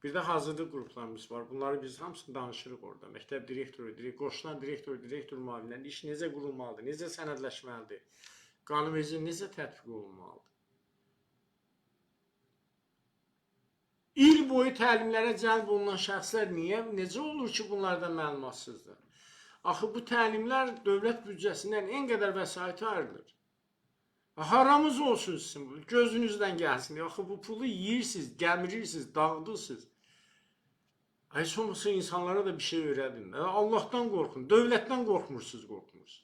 Bir də hazırlıq qruplarımız var. Bunları biz hamısını danışırıq orada. Məktəb direktoru, qoşulan direktor müavinlərinin iş necə qurulmalıdır, necə sənədləşməlidir, qanunverici necə tətbiq olunmalıdır. İl boyu təlimlərə cəlb olunan şəxslər necə olur ki, bunlardan məlumatsızdır? Axı, bu təlimlər dövlət büdcəsindən en qədər vəsait ayrılır. Haramız olsun sizin bu, gözünüzdən gəlsin. Axı, bu pulu yiyirsiniz, gəmirirsiniz, dağıdırsınız. Heç olmasa insanlara da bir şey öyrədin. Allahdan qorxun, dövlətdən qorxmursunuz.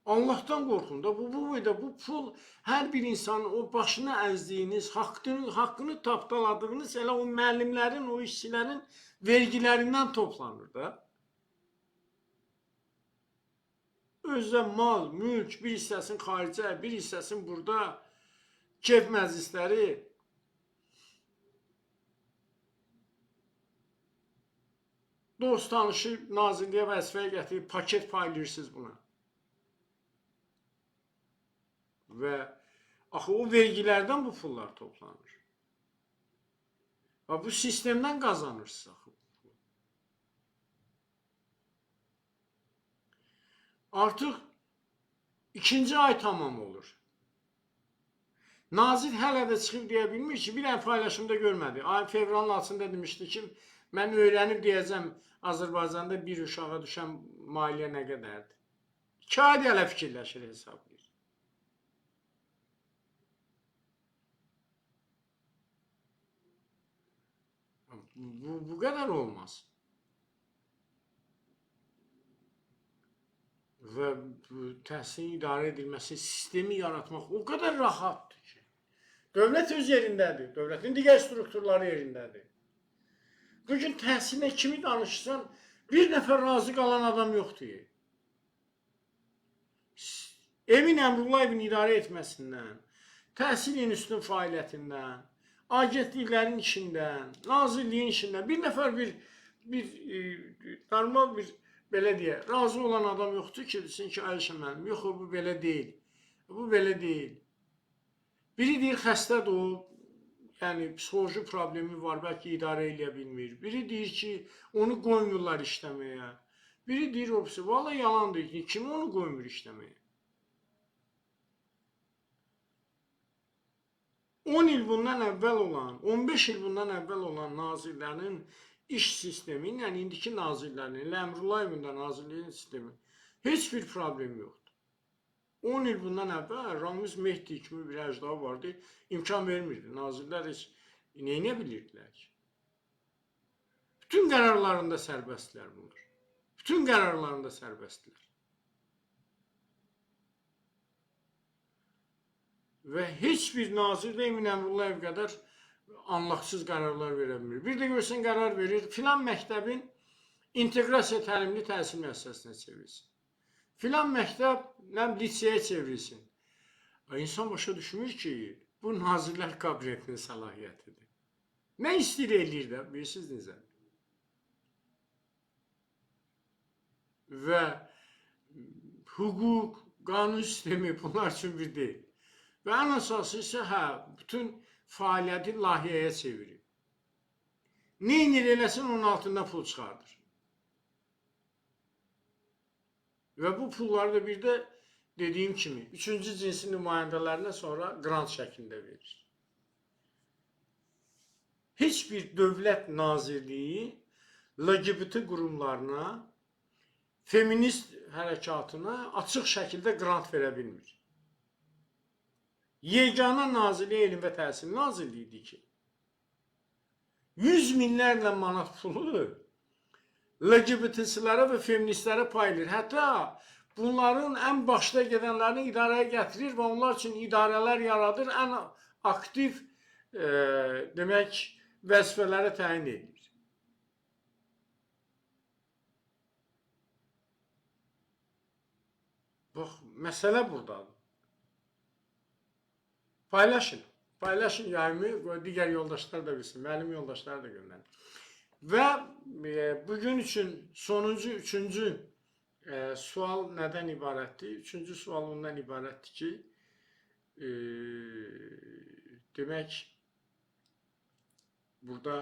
Allahdan qorxun da, bu pul hər bir insanın o başına əzdiyiniz, haqqını tapdaladığınız elə o müəllimlərin, o işçilərin vergilərindən toplanır da. Özdə mal, mülk, bir hissəsini xaricə, bir hissəsini burada, keyf məclisləri. Dost tanışı nazirliyə vəzifəyə gətirib paket paylayırsınız buna. Və axı o vergilərdən bu pullar toplanır. Və bu sistemdən qazanırsınız axı. Artıq 2-ci ay tamam olur. Nazir hələ də çıxıb deyə bilmir ki, bir ən paylaşımda görmədi. Fevralın 6-sında demişdi ki, mən öyrənib deyəcəm, Azərbaycanda bir uşağa düşən maliyyə nə qədərdir. 2 ay hələ fikirləşir, hesablayır. Bu qədər olmaz. Və təhsilin idarə edilməsi, sistemi yaratmaq o qədər rahatdır ki. Dövlət öz yerindədir, dövlətin digər strukturları yerindədir. Bugün təhsilə kimi danışsan, bir nəfər razı qalan adam yoxdur. Emin Əmrullayevin idarə etməsindən, təhsil institutunun fəaliyyətindən, agentliklərin işindən, nazirliyin işindən bir nəfər normal bir belə deyə, razı olan adam yoxdur ki, desin ki, Ayşə müəllim, yox, bu belə deyil. Bu belə deyil. Biri deyir, xəstədir o, yəni psixoloji problemi var, bəlkə idarə edə bilmir. Biri deyir ki, onu qoymurlar işləməyə. Biri deyir, valla yalandır ki, kim onu qoymur işləməyə? 10 il bundan əvvəl olan, 15 il bundan əvvəl olan nazirlərin iş sistemi, yəni indiki nazirlərin, elə Əmrullayevin də nazirliyin sistemi heç bir problem yoxdur. 10 il bundan əvvəl Ramiz Mehdi kimi bir əcda vardı, imkan vermirdi. Nazirlər heç neyə bilirdilər ki? Bütün qərarlarında sərbəstdilər bunlar. Bütün qərarlarında sərbəstdilər. Və heç bir nazir də Emin Əmrullayev qədər anlaqsız qərarlar verə bilmir. Bir də görsən qərar verir, filan məktəbin inteqrasiya təlimli təhsil müəssisəsinə çevrilsin. Filan məktəb liseyə çevrilsin. İnsan başa düşmür ki, bu Nazirlər Kabinetinin səlahiyyətidir. Nə istəyir eləyir də, bilirsiniz necə? Və hüquq, qanun sistemi bunlar üçün bir deyil. Və ən əsası isə bütün fəaliyyəti layihəyə çevirir. Neynir eləsin, onun altından pul çıxardır. Və bu pulları da bir də dediyim kimi, 3-cü cinsin nümayəndələrinə sonra qrant şəklində verir. Heç bir dövlət nazirliyi LGBT qurumlarına, feminist hərəkatına açıq şəkildə qrant verə bilmir. Yeganə Nazirlik Elm və Təhsil Nazirliyidir ki, 100 minlərlə manat pulu LGBT-çilərə və feministlərə paylayır. Hətta bunların ən başda gedənlərini idarəyə gətirir və onlar üçün idarələr yaradır, ən aktiv demək vəzifələri təyin edir. Bax, məsələ buradadır. Paylaşın. Paylaşın yayımı, digər yoldaşlar da bilsin, müəllim yoldaşlar da göndərin. Və bugün üçün sonuncu, üçüncü sual nədən ibarətdir? Üçüncü sual ondan ibarətdir ki, demək, burada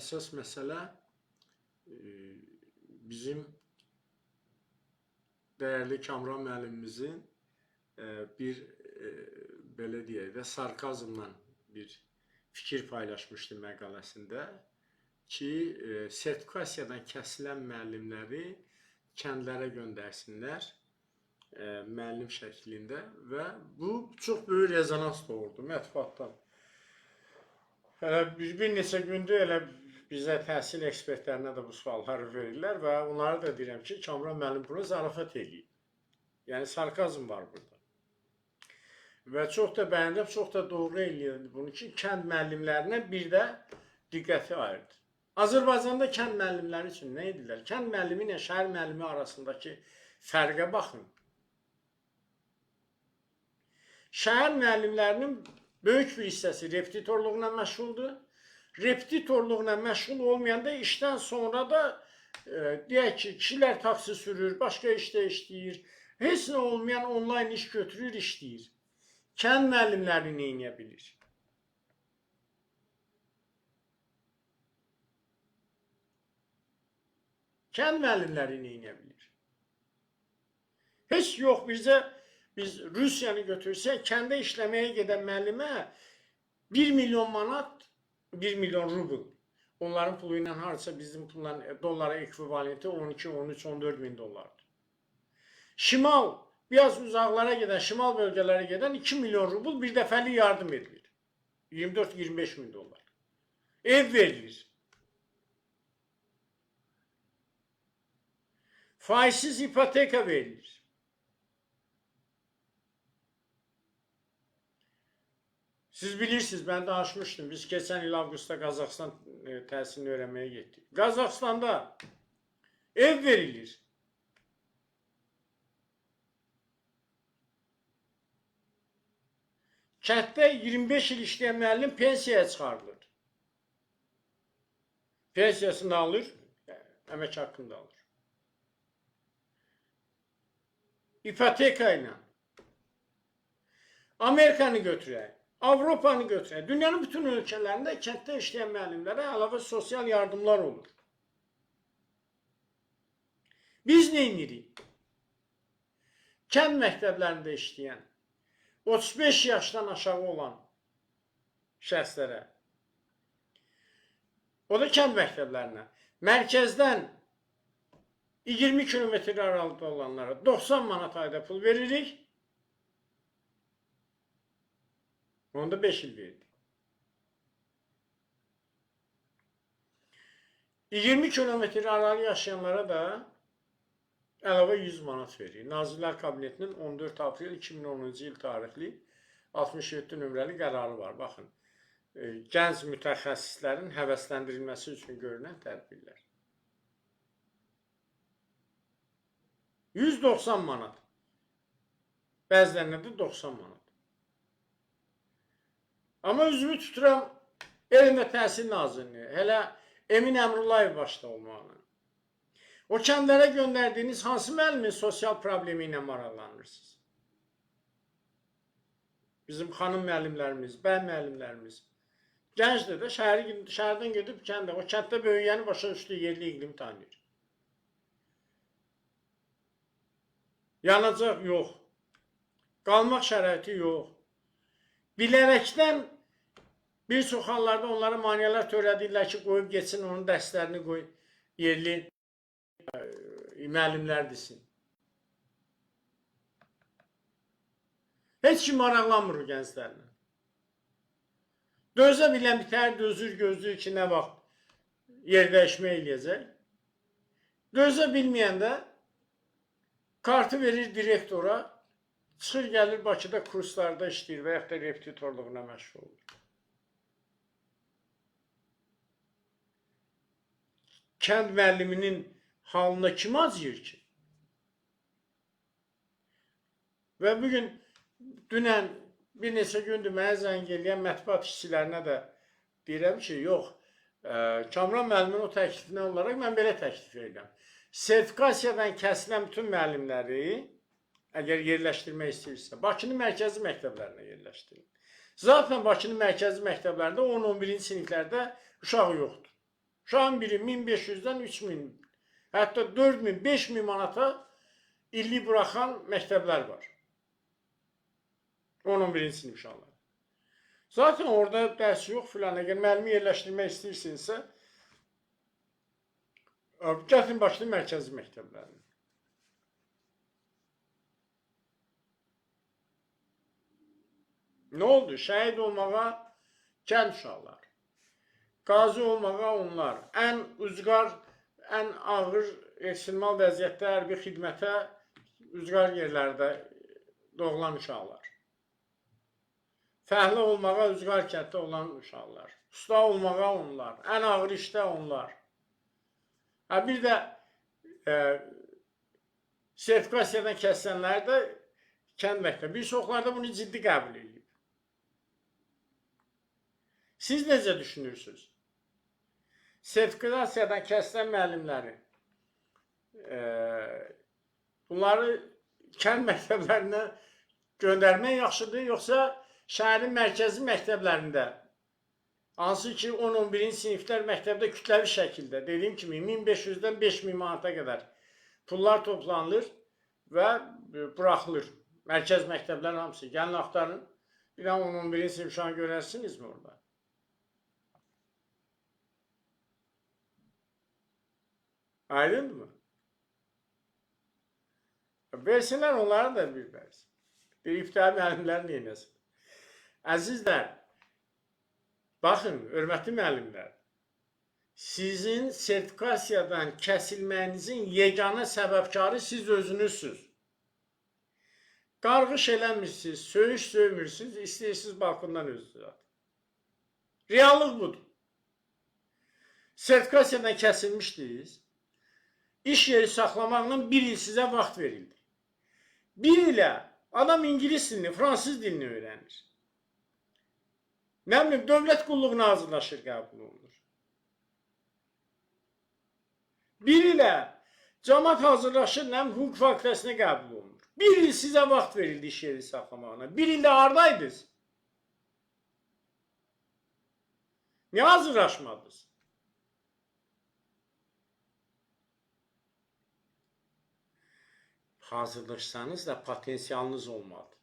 əsas məsələ bizim dəyərli Kamran müəllimimizin bir belə deyək də sarkazmla bir fikir paylaşmışdı məqaləsində ki, sertifikasiyadan kəsilən müəllimləri kəndlərə göndərsinlər müəllim şəklində və bu çox böyük rezonans doğurdu mətbuatdan. Hələ bir neçə gündür elə bizə təhsil ekspertlərinə də bu sualları verirlər və onlara da deyirəm ki, Kamran müəllim bunu zarafat eləyib. Yəni sarkazm var burada. Və çox da bəyəndim, çox da doğru eləyirdi bunu ki, kənd müəllimlərinə bir də diqqəti ayırdı. Azərbaycanda kənd müəllimləri üçün nə edirlər? Kənd müəllimi ilə şəhər müəllimi arasındakı fərqə baxın. Şəhər müəllimlərinin böyük bir hissəsi repetitorluqla məşğuldur. Repetitorluqla məşğul olmayanda işdən sonra da deyək ki, kişilər taksi sürür, başqa işdə işləyir. Heç nə olmayan onlayn iş götürür, işləyir. Kənd müəllimləri nə edə bilir? Kənd müəllimləri nə edə bilir? Heç yox, biz Rusiyanı götürsək, kəndə işləməyə gedən müəllimə 1 milyon manat, 1 milyon rubl. Onların pulu ilə harca bizim pulların dollara ekvivalenti 12, 13, 14 min dollardır. Şimal, biraz uzaqlara gedən, şimal bölgələrə gedən 2 milyon rubl bir dəfəli yardım edilir. 24-25 min dollar. Ev verilir. Faizsiz ipoteka verilir. Siz bilirsiniz, ben danışmışdım. Biz geçen yıl Avqustda Qazaxıstan təhsilini öyrənməyə getdik. Qazaxıstanda ev verilir. Kənddə 25 il işləyən müəllim pensiyaya çıxarılır. Pensiyasını da alır, əmək haqqını da alır. İpoteka ilə. Amerikanı götürək, Avropanı götürək. Dünyanın bütün ölkələrində kənddə işləyən müəllimlərə əlavə sosial yardımlar olur. Biz nə edirik? Kənd məktəblərində işləyən 35 yaşdan aşağı olan şəxslərə O da kənd məktəblərinə. Mərkəzdən 20 kilometr aralıqda olanlara 90 manat ayda pul veririk. Onda 5 il verdik. 20 kilometr aralı yaşayanlara da əlavə 100 manat verir. Nazirlər Kabinetinin 14 aprel 2010-cu il tarixli 67 nömrəli qərarı var. Baxın, gənc mütəxəssislərin həvəsləndirilməsi üçün görülən tədbirlər. 190 manat. Bəzilərində də 90 manat. Amma üzümü tuturam Elm və Təhsil Nazirliyi, hələ Emin Əmrullayev başda olmaqla. O kəndlərə göndərdiyiniz hansı müəllimin sosial problemi ilə maraqlanırsınız? Bizim xanım müəllimlərimiz, bəy müəllimlərimiz. Gəncdir də, şəhərdən gedib kəndə, o kənddə böyüyəni başa düşdü, yerli iqlim tanıyır. Yanacaq yox. Qalmaq şəraiti yox. Bilərəkdən bir çox hallarda onlara maneələr törədirlər ki, qoyub geçsin, onun dərslərini qoy, yerli müəllimlər desin. Heç kim maraqlanmır o gənclərlə. Dözə bilən bitər, dözür, gözlüyür ki, nə vaxt yer dəyişmə eləyəcək. Dözə bilməyən də kartı verir direktora, çıxır gəlir Bakıda kurslarda işləyir və yaxud da repetitorluğuna məşğul olur. Kənd müəlliminin halına kim acıyır ki? Və bugün, dünən bir neçə gündür mənə zəng eləyən mətbuat işçilərinə də deyirəm ki, yox, Kamran müəllimin o təklifindən olaraq mən belə təklif edirəm. Sertifikasiyadan kəsilən bütün müəllimləri, əgər yerləşdirmək istəyirsə, Bakının mərkəzi məktəblərinə yerləşdirin. Zaten Bakının mərkəzi məktəblərində 10-11-ci siniflərdə uşağı yoxdur. Uşağın biri 1500-dən 3000, hətta 4000, 5000 manata illik buraxan məktəblər var. 10-11-ci sinif uşaqlar. Zaten orada dərs yox filan, əgər müəllimi yerləşdirmək istəyirsinizsə, gətirin Bakının mərkəzi məktəblərini. Nə oldu? Şəhid olmağa kənd uşaqlar. Qazi olmağa onlar. Ən ucqar, ən ağır ekstremal vəziyyətdə hərbi xidmətə ucqar yerlərdə doğulan uşaqlar. Fəhlə olmağa ucqar kənddə olan uşaqlar. Usta olmağa onlar. Ən ağır işdə onlar. Bir də sertifikasiyadan kəsilənlər də kənd məktəbi. Bir çoxlarda bunu ciddi qəbul edib. Siz necə düşünürsünüz? Sertifikasiyadan kəsilən müəllimləri bunları kənd məktəblərinə göndərmək yaxşıdır, yoxsa şəhərin mərkəzi məktəblərində, hansı ki 10-11-ci siniflər məktəbdə kütləvi şəkildə, dediyim kimi 1500-dən 5000 manata qədər pullar toplanılır və buraxılır. Mərkəz məktəblər hamısı. Gəlin axtarın, bir an 10-11-ci sinif uşağı görərsinizmi orada? Aydındır mı? Versinlər onlara da bir versin. Bir iftihar müəllimlər neyləsin? Əzizlər, baxın, hörmətli müəllimlər, sizin sertifikasiyadan kəsilməyinizin yeganə səbəbkarı siz özünüzsünüz. Qarğış eləmirsiniz, söyüş söymürsünüz, istəyirsiniz balkondan özünüz atın. Reallıq budur. Sertifikasiyadan kəsilmişdiniz, iş yeri saxlamaqla bir il sizə vaxt verildi. Bir ilə adam İngilis dilini, Fransız dilini öyrənir. Nə bilim, dövlət qulluğuna hazırlaşır, qəbul olunur. Bir ilə cəmaət hazırlaşır, nə bilim, hüquq fakültəsinə qəbul olunur. Bir il sizə vaxt verildi iş yeri saxlamağına. Bir ildə haradaydınız? Niyə hazırlaşmadınız? Hazırlaşsanız da potensialınız olmadı.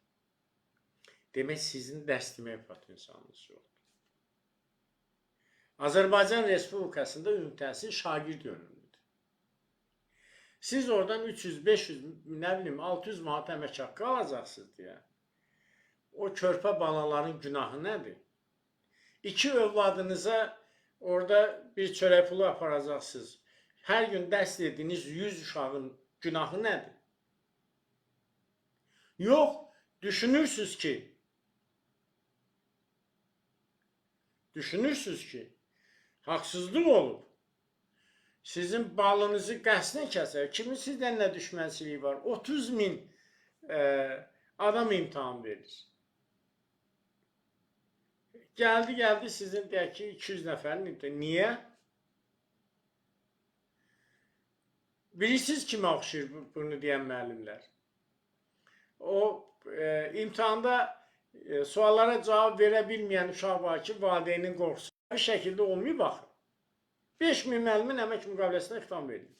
Demək, sizin dərs demək potensialınız yoxdur. Azərbaycan Respublikasında ümumi təhsil şagird yönümlüdür. Siz oradan 300, 500, nə bilim 600 manat əmək haqqı alacaqsınız deyə. O körpə balaların günahı nədir? 2 övladınıza orada bir çörək pulu aparacaqsınız. Hər gün dərs dediyiniz 100 uşağın günahı nədir? Yox, düşünürsünüz ki, haqsızlıq olub. Sizin balınızı qəsdən kəsər. Kimin sizdən nə düşmənçiliyi var? 30 min adam imtahan verir. Gəldi sizin deyək ki 200 nəfərin imtahanı. Niyə? Bilirsiniz kimə oxşayır bunu deyən müəllimlər? O imtahanda suallara cavab verə bilməyən uşaq var ki, valideynin qorxusu bir şəkildə olmayıb baxın. 5000 müəllimin əmək müqaviləsinə xitam verilir.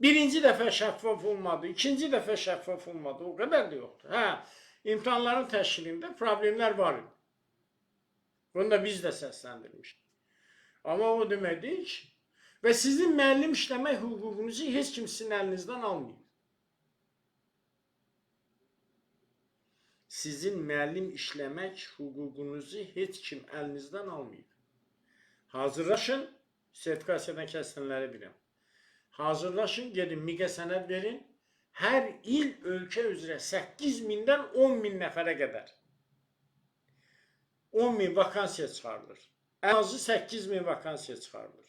Birinci dəfə şəffaf olmadı, ikinci dəfə şəffaf olmadı, o qədər də yoxdur. Hə, imtahanların təşkilində problemlər var idi. Bunu da biz də səsləndirmişdik. Amma o demək deyil ki, və sizin müəllim işləmək hüququnuzu heç kim sizin əlinizdən almayıb. Sizin müəllim işləmək hüququnuzu heç kim əlinizdən almayıb. Hazırlaşın, sertifikasiyadan kəsilənləri biləm. Hazırlaşın, gedin MİQə sənəd verin. Hər il ölkə üzrə 8000-dən 10.000 nəfərə qədər 10.000 vakansiya çıxarılır. Ən azı 8000 vakansiya çıxarılır.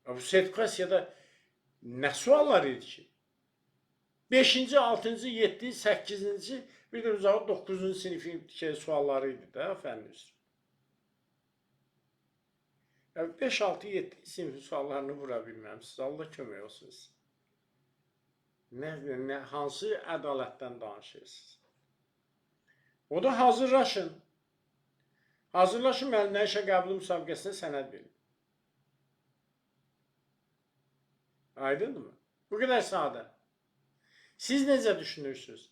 Bu sertifikasiyada nə suallar idi ki? 5-ci, 6-cı, 7-ci, 8-ci, bir də uzağı 9-cu sinifin sualları idi da, fənn üzrə. 5, 6, 7 sinifin suallarını vura bilməmişsiniz. Allah kömək olsun sizə. Hansı ədalətdən danışırsınız? O da hazırlaşın. Hazırlaşın, müəllimlər işə qəbul müsabiqəsinə sənəd verin. Aydındır mı? Bu qədər sadə. Siz necə düşünürsünüz?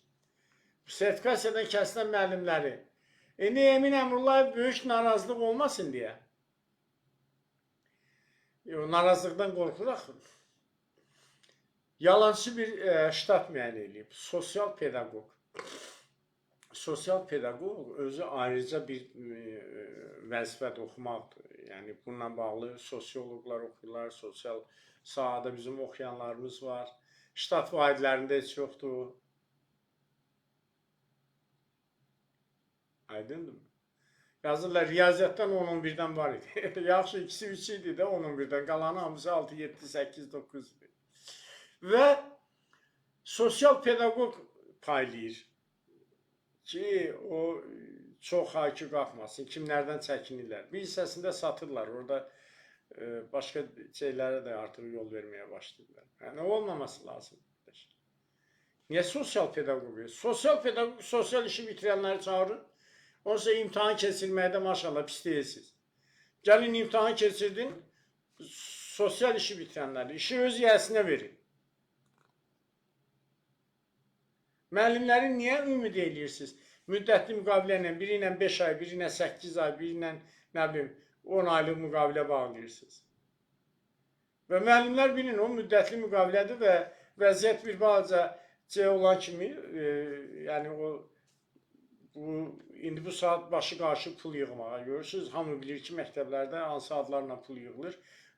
Sertifikasiyadan kəsilən müəllimləri. İndi Emin Əmrullayev böyük narazılıq olmasın deyə. Narazılıqdan qorxuraq. Yalancı bir ştat müəyyən edib. Sosial pedaqoq. Sosial pedaqoq özü ayrıca bir vəzifədə oxumaqdır. Yəni bununla bağlı sosioloqlar oxuyurlar, sosial sahada bizim oxuyanlarımız var. Ştat vahidlərində heç yoxdur. Aydındır mı? Yazırlar, riyaziyyatdan 10-11-dən var idi. Yaxşı, ikisi 3 idi də 10-11-dən. Qalanı hamısı 6, 7, 8, 9 idi. Və sosial pedaqoq paylayır ki, o çox haykı qalxmasın, kimlərdən çəkinirlər. Bir hissəsində satırlar, orada başqa şeylərə də artıq yol verməyə başlayırlar. Yəni, olmaması lazımdır. Niyə sosial pedaqoq? Sosial pedaqoq, sosial işi bitirənləri çağırın. Onsa imtahan keçirməkdə maşallah pis deyilsiniz. Gəlin imtahan keçirdin, sosial işi bitirənləri, işi öz yəsinə verin. Müəllimləri niyə ümid edirsiniz? Müddətli müqavilə ilə, biri ilə 5 ay, biri ilə 8 ay, biri ilə nə bilim 10 aylıq müqavilə bağlayırsınız. Və müəllimlər bilin, o müddətli müqavilədir və vəziyyət bir balaca olan kimi, yəni o indi bu saat başı qarşı pul yığmağa görürsünüz. Hamı bilir ki, məktəblərdə hansı adlarla pul yığılır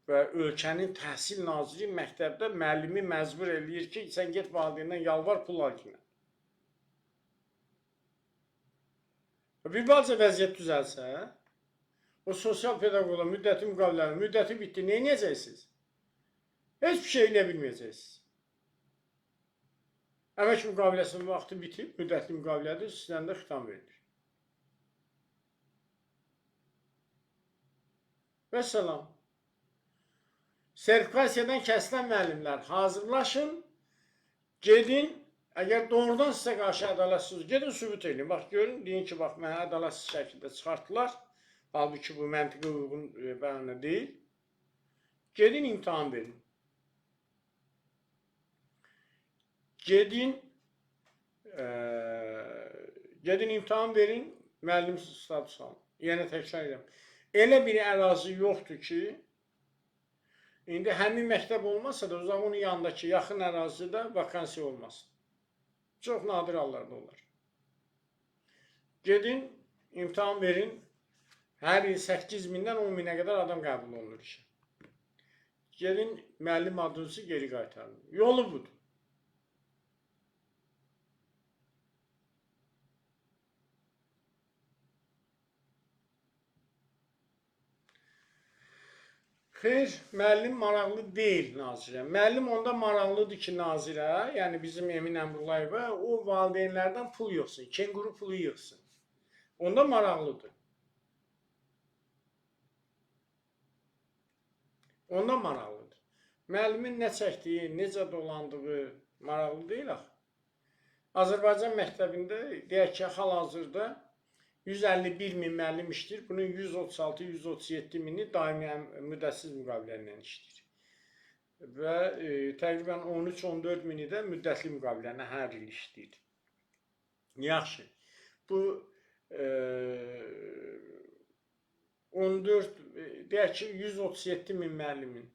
və ölkənin təhsil naziri məktəbdə müəllimi məcbur eləyir ki, sən get valideyndən yalvar pul al ki. Bir balaca vəziyyət düzəlsə, o sosial pedaqoqla müddəti müqavilənin müddəti bitdi, nə edəcəksiniz? Heç bir şey eləyə bilməyəcəksiniz. Əmək müqaviləsinin vaxtı bitib, müddətli müqavilədir, sizdən də xitam verilir. Və salam. Sertifikasiyadan kəsilən müəllimlər hazırlaşın, gedin, əgər doğrudan sizə qarşı ədalətsiz, gedin sübut edin. Bax, görün, deyin ki, bax, mənə ədalətsiz şəkildə çıxartdılar. Halbuki bu məntiqə uyğun bəyanə deyil. Gedin, imtahan verin. Gedin, Gedin imtahan verin, müəllim statusu alın. Yenə təkrar edirəm. Elə bir ərazi yoxdur ki, indi həmin məktəb olmasa da uzaq onun yanındakı yaxın ərazidə vakansiya olmasın. Çox nadir hallarda olar. Gedin, imtahan verin, hər il 8.000-dən 10.000-ə qədər adam qəbul olunur işə. Gedin, müəllim adınızı geri qaytarın. Yolu budur. Xeyr, müəllim maraqlı deyil Nazirə. Müəllim onda maraqlıdır ki, Nazirə, yəni bizim Emin Əmrullayeva, o valideynlərdən pul yığsın, kenguru pulu yığsın. Onda maraqlıdır. Onda maraqlıdır. Müəllimin nə çəkdiyi, necə dolandığı maraqlı deyil axı. Azərbaycan məktəbində, deyək ki, hal-hazırda 151 min müəllim işləyir. Bunun 136-137 mini daimi müddətsiz müqavilə ilə işləyir. Və təqribən 13-14 mini də müddətli müqavilə ilə hər il işləyir. Yaxşı. Bu 14, deyək ki, 137 min müəllimin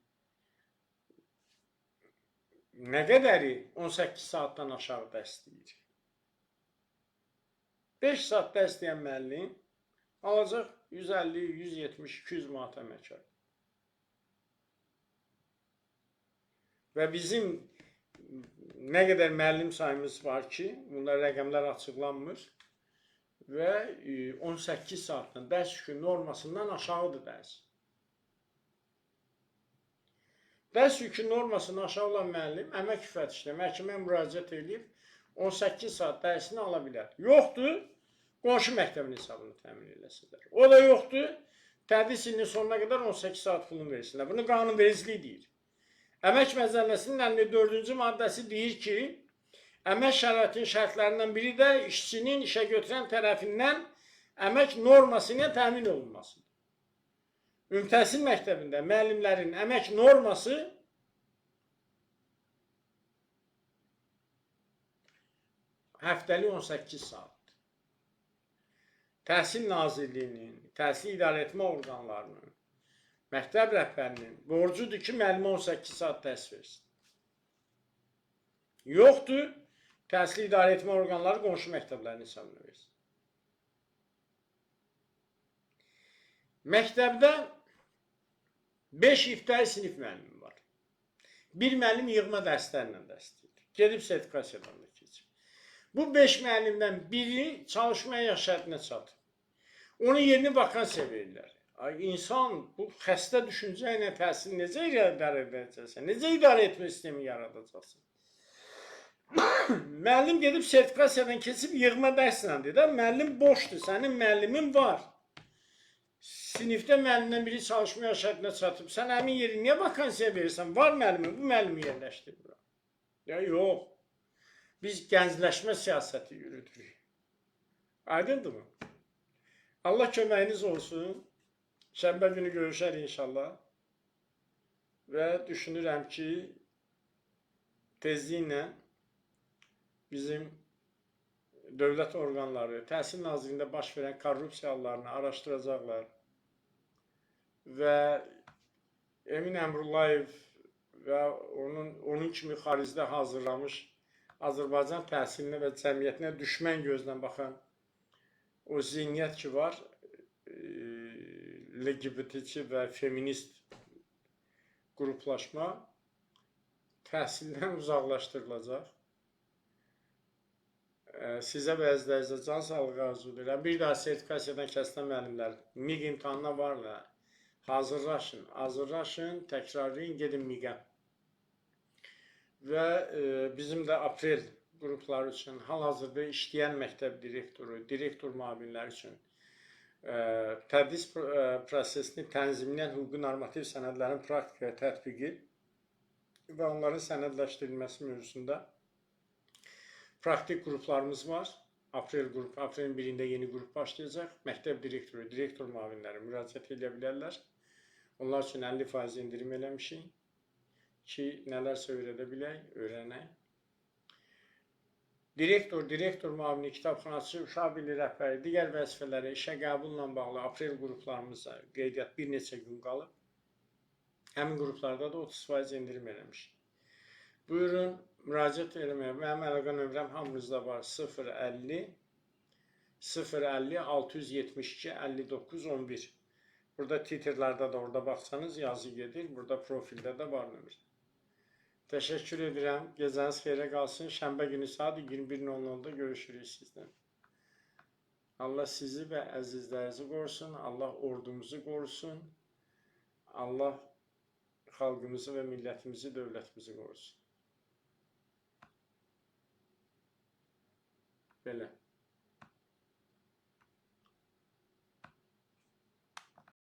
nə qədəri 18 saatdan aşağı dəstəyir? 5 saat dərs deyən müəllim alacaq 150, 170, 200 manat əməkdar. Və bizim nə qədər müəllim sayımız var ki, bunlar rəqəmlər açıqlanmır və 18 saatdan dərs yükü normasından aşağıdır dərs. Dərs yükü normasından aşağı olan müəllim əmək müfəttişinə, məhkəməyə müraciət edib 18 saat dərsini ala bilər. Yoxdur, qonşu məktəbin hesabını təmin eləsinlər. O da yoxdur, tədris ilinin sonuna qədər 18 saat pulunu versinlər. Bunu qanunvericilik deyir. Əmək Məcəlləsinin 54-cü maddəsi deyir ki, əmək şəraitinin şərtlərindən biri də işçinin işə götürən tərəfindən əmək norması ilə təmin olunmasıdır. Ümumtəhsil məktəbində müəllimlərin əmək norması həftəlik 18 saatdır. Təhsil Nazirliyinin, təhsil idarəetmə orqanlarının, məktəb rəhbərinin borcudur ki, müəllimə 18 saat dərs versin. Yoxdur, təhsil idarəetmə orqanları qonşu məktəblərin hesabına versin. Məktəbdə 5 ibtidai sinif müəllimi var. Bir müəllim yığma dərslərlə dəstəyir. Gedib sertifikasiyadan da keçir. Bu 5 müəllimdən biri çalışmaya yaş həddinə çatır. Onun yerini vakansiya verirlər. İnsan bu xəstə düşüncə ilə təhsil necə idarə edəcəksən? Necə idarə etmə sistemi yaradacaqsın? Müəllim gedib sertifikasiyadan keçib yığma dərslədir də, müəllim boşdur, sənin müəllimin var. Sinifdə müəllimdən biri çalışmaya yaş həddinə çatıb, sən həmin yeri niyə vakansiya verirsən? Var müəllimin, bu müəllimi yerləşdirir. Ya yox. Biz gəncləşmə siyasəti yürüdürük. Aydındır mı? Allah köməyiniz olsun. Şənbə günü görüşər inşallah. Və düşünürəm ki, tezliklə bizim dövlət orqanları Təhsil Nazirliyində baş verən korrupsiya hallarını araşdıracaqlar. Və Emin Əmrullayev və onun kimi xaricdə hazırlamış Azərbaycan təhsilinə və cəmiyyətinə düşmən gözlə baxan o zihniyyət ki var, LGBT və feminist qruplaşma təhsildən uzaqlaşdırılacaq. Sizə və əzizlərinizə can sağlığı arzu edirəm. Bir daha sertifikasiyadan kəsilən müəllimlər MİQ imtahanına varla hazırlaşın, təkrarlayın, gedin MİQ-ə. Və bizim də aprel qrupları üçün hal-hazırda işləyən məktəb direktoru, direktor müavinləri üçün tədris prosesini tənzimləyən hüquqi normativ sənədlərin praktikaya tətbiqi və onların sənədləşdirilməsi mövzusunda praktik qruplarımız var. Aprelin 1-də yeni qrup başlayacaq. Məktəb direktoru, direktor müavinləri müraciət edə bilərlər. Onlar üçün 50% indirim eləmişik ki, nələrsə öyrədə bilək, öyrənək. direktor müavini, kitabxanaçı, uşaq birliyi rəhbəri, digər vəzifələrə, işə qəbulla bağlı aprel qruplarımıza qeydiyyat bir neçə gün qalıb. Həmin qruplarda da 30% indirim eləmiş. Buyurun, müraciət eləməyə. Mənim əlaqə nömrəm hamınızda var. 050 672 59 11. Burada titrlarda da orada baxsanız yazı gedir. Burada profildə də var nömrə. Təşəkkür edirəm. Gecəniz xeyrə qalsın. Şənbə günü saat 21:00-da görüşürük sizdən. Allah sizi və əzizlərinizi qorusun. Allah ordumuzu qorusun. Allah xalqımızı və millətimizi, dövlətimizi qorusun. Belə.